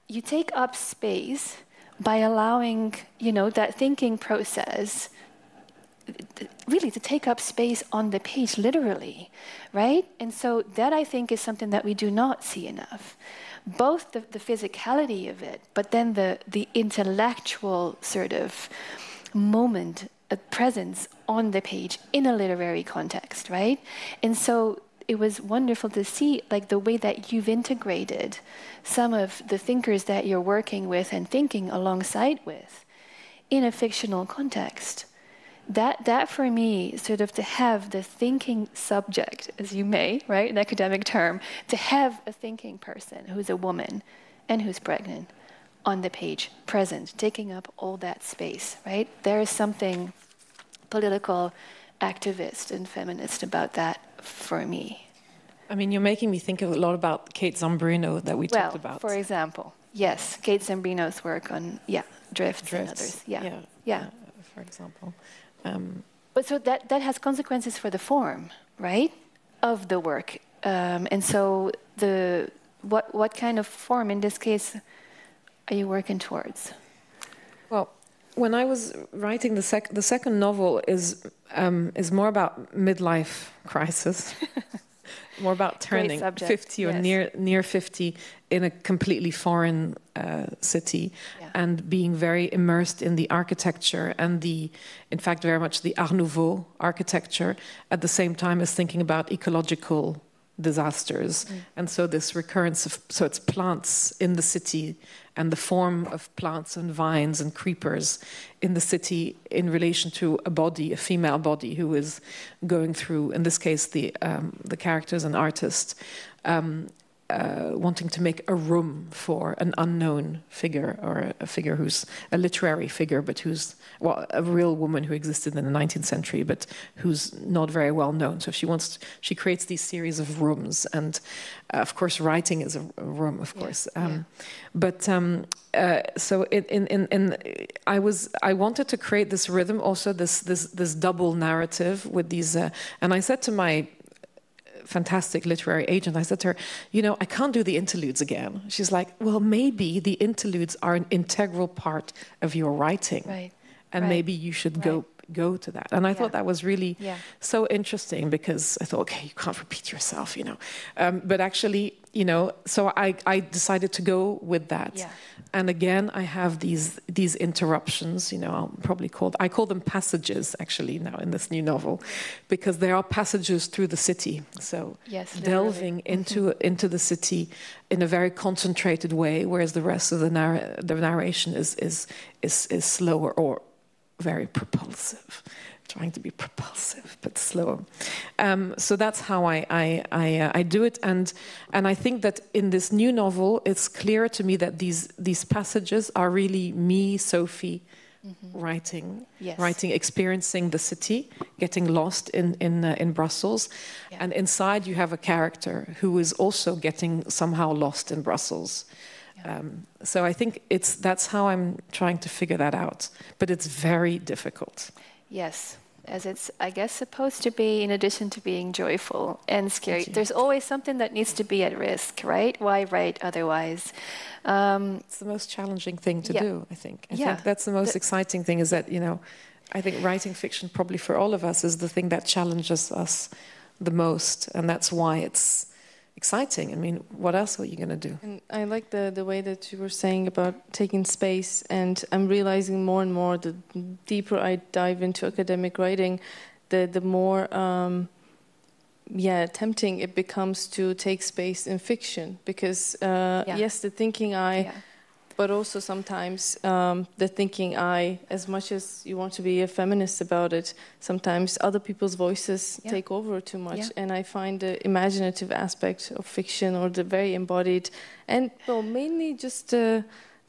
You take up space by allowing, that thinking process really to take up space on the page, literally, right? And so that, I think, is something that we do not see enough. Both the physicality of it, but then the intellectual sort of moment, a presence on the page in a literary context, right? And so it was wonderful to see the way that you've integrated some of the thinkers that you're working with and thinking alongside with in a fictional context. That for me, sort of to have the thinking subject, as you may, right, an academic term, to have a thinking person who's a woman and who's pregnant on the page, present, taking up all that space, right? There is something political, activist, and feminist about that for me. I mean, you're making me think a lot about Kate Zambrino that we talked about. For example, yes, Kate Zambrino's work on, Drifts and others. Yeah. For example. But so that has consequences for the form, right, of the work. And so what kind of form, in this case, are you working towards? Well, when I was writing the second novel is more about midlife crisis, more about turning 50 or near 50 in a completely foreign city, and being very immersed in the architecture and in fact, very much the Art Nouveau architecture, at the same time as thinking about ecological disasters. And so this recurrence so it's plants in the city and the form of plants and vines and creepers in the city in relation to a female body who is going through, in this case, the character is an artist, wanting to make a room for an unknown figure, or a figure who's a literary figure, but who's, a real woman who existed in the 19th century, but who's not very well known. So she creates these series of rooms, and of course, writing is a room, of course. But so I wanted to create this rhythm, also this double narrative with these, and I said to my fantastic literary agent, I said to her, I can't do the interludes again. She's like, well, maybe the interludes are an integral part of your writing. Right. And maybe you should go, go to that. And I thought that was really Yeah. so interesting, because I thought, okay, you can't repeat yourself, you know. But actually, you know, so I decided to go with that. Yeah. And again, I have these interruptions, you know, I call them passages actually now in this new novel, because there are passages through the city. So Yes, delving into the city in a very concentrated way, whereas the rest of the narration is slower or very propulsive. Trying to be propulsive, but slower. So that's how I do it, and I think that in this new novel, it's clear to me that these passages are really me, Sophie, writing, experiencing the city, getting lost in Brussels, and inside you have a character who is also getting somehow lost in Brussels. So I think that's how I'm trying to figure that out, but it's very difficult. Yes, as it's, I guess, supposed to be, in addition to being joyful and scary. There's always something that needs to be at risk, right? Why write otherwise? It's the most challenging thing to do, I think. I think that's the most exciting thing, is that, you know, I think writing fiction probably for all of us is the thing that challenges us the most, and that's why it's exciting. I mean, what else are you going to do? And I like the way that you were saying about taking space, and I'm realizing more and more, the deeper I dive into academic writing, the more tempting it becomes to take space in fiction, because yes, the thinking eye, but also sometimes the thinking eye, as much as you want to be a feminist about it, sometimes other people's voices take over too much. And I find the imaginative aspect of fiction, or the very embodied, and well, mainly just the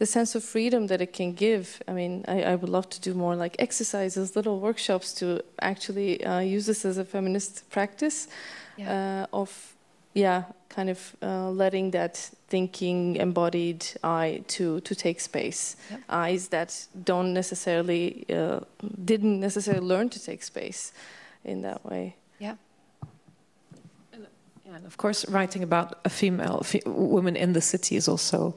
sense of freedom that it can give. I mean, I would love to do more like exercises, little workshops to actually use this as a feminist practice of kind of letting that thinking embodied eye to take space. Eyes that didn't necessarily learn to take space in that way. And of course, writing about a woman in the city is also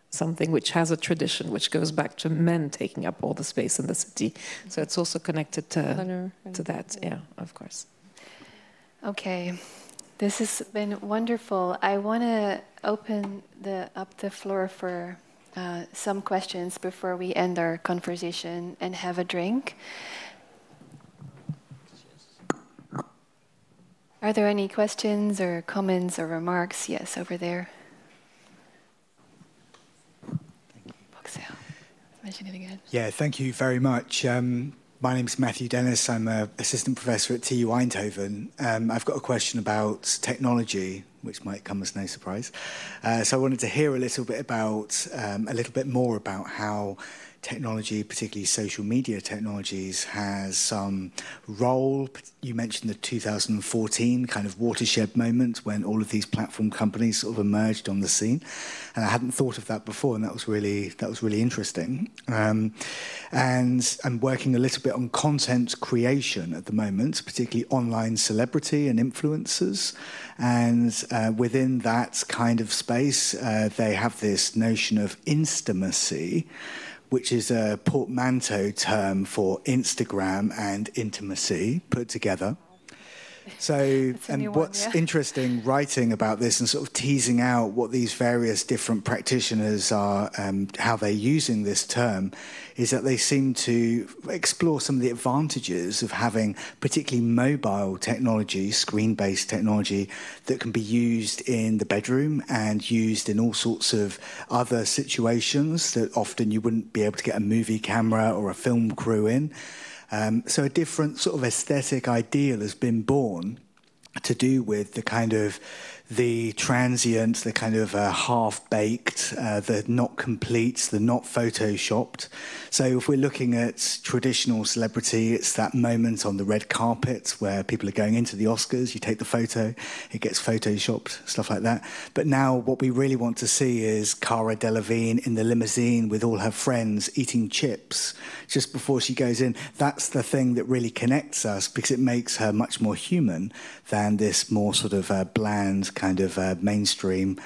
something which has a tradition which goes back to men taking up all the space in the city. So it's also connected to that. Yeah, of course. Okay. This has been wonderful. I want to open up the floor for some questions before we end our conversation and have a drink. Are there any questions or comments or remarks? Yes, over there. Boxel, mention it again. Yeah, thank you very much. My name's Matthew Dennis. I'm an assistant professor at TU Eindhoven. I've got a question about technology, which might come as no surprise. So I wanted to hear a little bit more about how technology, particularly social media technologies, has some role. You mentioned the 2014 kind of watershed moment when all of these platform companies sort of emerged on the scene, and I hadn't thought of that before, and that was really interesting. And I'm working a little bit on content creation at the moment, particularly online celebrity and influencers, and within that kind of space, they have this notion of instamacy, which is a portmanteau term for Instagram and intimacy put together. So, and what's interesting writing about this and sort of teasing out what these various different practitioners are, how they're using this term, is that they seem to explore some of the advantages of having particularly mobile technology, screen-based technology, that can be used in the bedroom and used in all sorts of other situations that often you wouldn't be able to get a movie camera or a film crew in. So a different sort of aesthetic ideal has been born to do with the kind of the transient, the kind of half-baked, the not complete, the not photoshopped. So if we're looking at traditional celebrity, it's that moment on the red carpet where people are going into the Oscars, you take the photo, it gets photoshopped, stuff like that. But now what we really want to see is Cara Delevingne in the limousine with all her friends eating chips just before she goes in. That's the thing that really connects us, because it makes her much more human than this more sort of bland kind of mainstream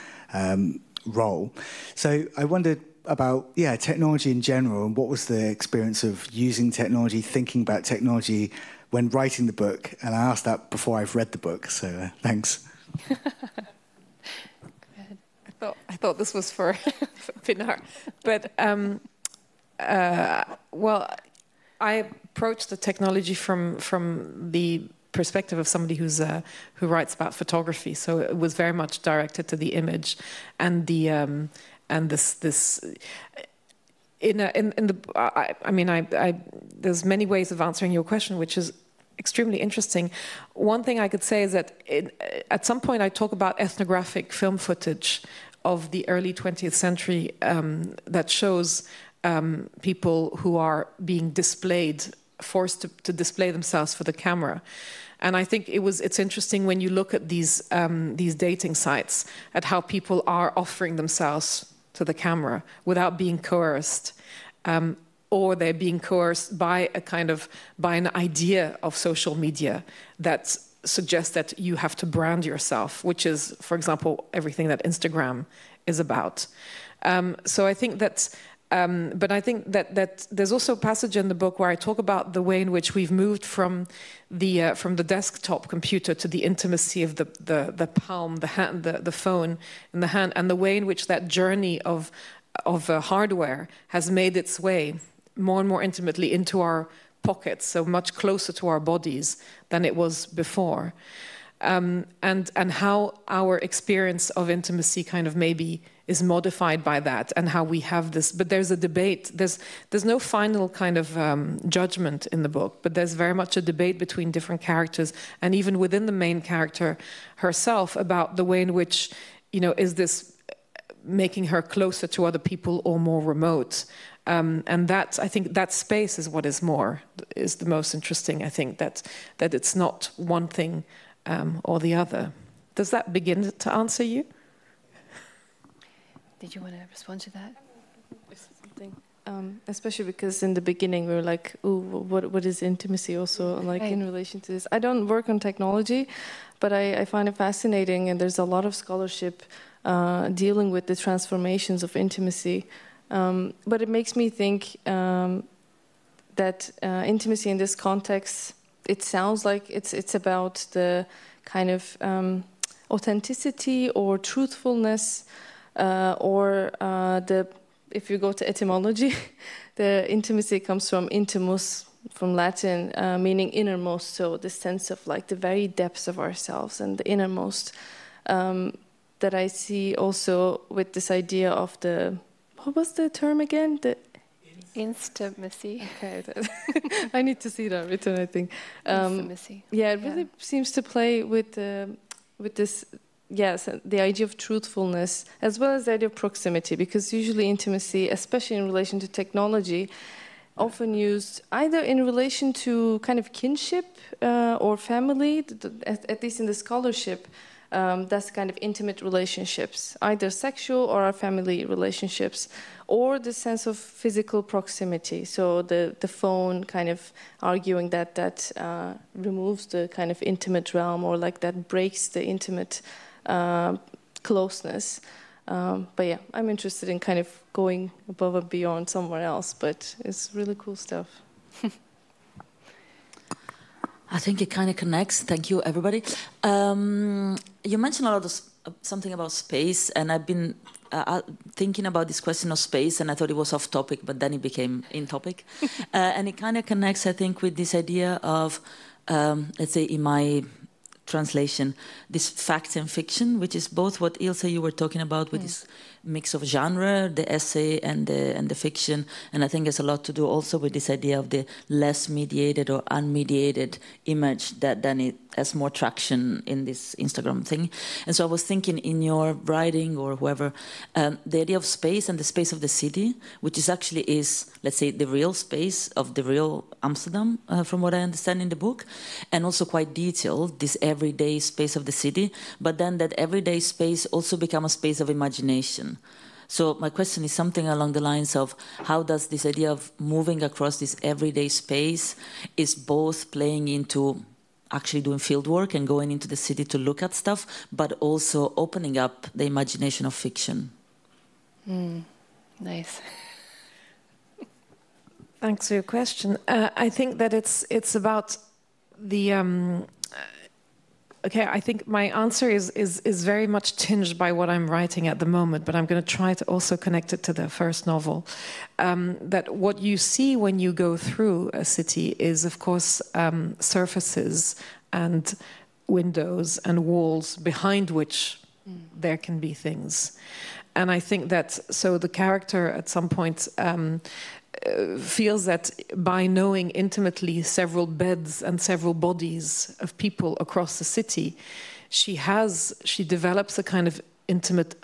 role. So I wondered, about technology in general, and what was the experience of using technology, thinking about technology when writing the book. And I asked that before I've read the book, so thanks. I thought this was for Pinar, but well, I approached the technology from the perspective of somebody who writes about photography. So it was very much directed to the image and the and this. There's many ways of answering your question, which is extremely interesting. One thing I could say is that at some point I talk about ethnographic film footage of the early 20th century that shows people who are being displayed, forced to display themselves for the camera. And I think it's interesting when you look at these dating sites, at how people are offering themselves to the camera without being coerced, or they're being coerced by an idea of social media that suggests that you have to brand yourself, which is, for example, everything that Instagram is about. So I think that. But I think that there's also a passage in the book where I talk about the way in which we've moved from the desktop computer to the intimacy of the palm, the hand, the phone in the hand, and the way in which that journey of hardware has made its way more and more intimately into our pockets, so much closer to our bodies than it was before, and how our experience of intimacy kind of maybe is modified by that, and how we have this. But there's a debate. There's no final kind of judgment in the book, but there's very much a debate between different characters, and even within the main character herself, about the way in which, is this making her closer to other people or more remote. And that, I think, that space is what is the most interesting. I think that it's not one thing or the other. Does that begin to answer you? Did you want to respond to that? Especially because in the beginning we were like, "Ooh, what is intimacy?" Also, like in relation to this. I don't work on technology, but I find it fascinating, and there's a lot of scholarship dealing with the transformations of intimacy. But it makes me think that intimacy in this context, it sounds like it's about the kind of authenticity or truthfulness. If you go to etymology, the intimacy comes from intimus, from Latin, meaning innermost. So the sense of like the very depths of ourselves and the innermost, that I see also with this idea of what was the term again? The Intimacy. Okay, I need to see that written, I think. Intimacy. Yeah, it really seems to play with this. Yes, the idea of truthfulness, as well as the idea of proximity, because usually intimacy, especially in relation to technology, often used either in relation to kind of kinship or family, at least in the scholarship, that's kind of intimate relationships, either sexual or our family relationships, or the sense of physical proximity. So the phone kind of arguing that removes the kind of intimate realm, or like that breaks the intimate closeness. But yeah, I'm interested in kind of going above and beyond somewhere else, but it's really cool stuff. I think it kind of connects. Thank you, everybody. You mentioned a lot of something about space, and I've been thinking about this question of space, and I thought it was off topic, but then it became in topic. And it kind of connects, I think, with this idea of, let's say, in my translation, this fact and fiction, which is both what Ilse you were talking about with this mix of genre, the essay and the fiction, and I think it's a lot to do also with this idea of the less mediated or unmediated image that then it has more traction in this Instagram thing. And so I was thinking in your writing or whoever, the idea of space and the space of the city, which is actually is, let's say, the real space of the real Amsterdam, from what I understand in the book, and also quite detailed, this everyday space of the city, but then that everyday space also become a space of imagination. So my question is something along the lines of how does this idea of moving across this everyday space is both playing into actually doing field work and going into the city to look at stuff, but also opening up the imagination of fiction? Nice. Thanks for your question. I think that it's about the. Okay, I think my answer is very much tinged by what I'm writing at the moment, but I'm going to try to also connect it to the first novel. That what you see when you go through a city is, of course, surfaces and windows and walls behind which there can be things. And I think that, so the character at some point feels that by knowing intimately several beds and several bodies of people across the city, she develops a kind of intimate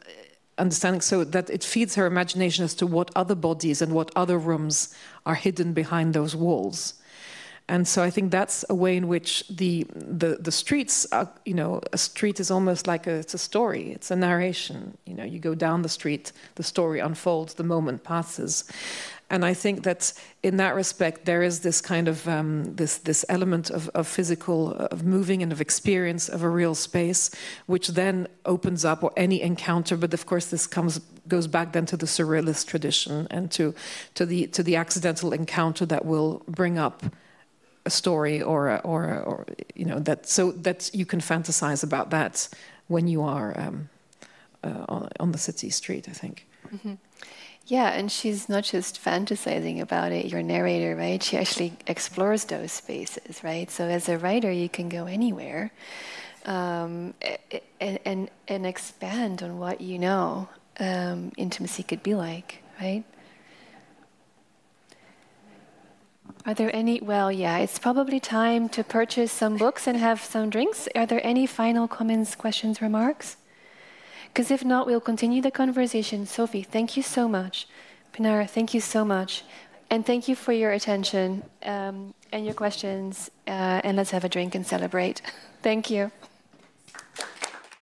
understanding, so that it feeds her imagination as to what other bodies and what other rooms are hidden behind those walls. And so I think that's a way in which the streets are, you know, a street is almost like it's a story, it's a narration. You know, you go down the street, the story unfolds, the moment passes. And I think that in that respect, there is this kind of this element of physical, of moving and of experience of a real space, which then opens up, or any encounter. But of course, this goes back then to the surrealist tradition and to the accidental encounter that will bring up a story or you know, that, so that you can fantasize about that when you are on the city street, I think. Mm-hmm. Yeah, and she's not just fantasizing about it, your narrator, right? She actually explores those spaces, right? So as a writer, you can go anywhere and expand on what you know intimacy could be like, right? Are there any, well, yeah, it's probably time to purchase some books and have some drinks. Are there any final comments, questions, remarks? Because if not, we'll continue the conversation. Sophie, thank you so much. Pinar, thank you so much. And thank you for your attention and your questions. And let's have a drink and celebrate. Thank you.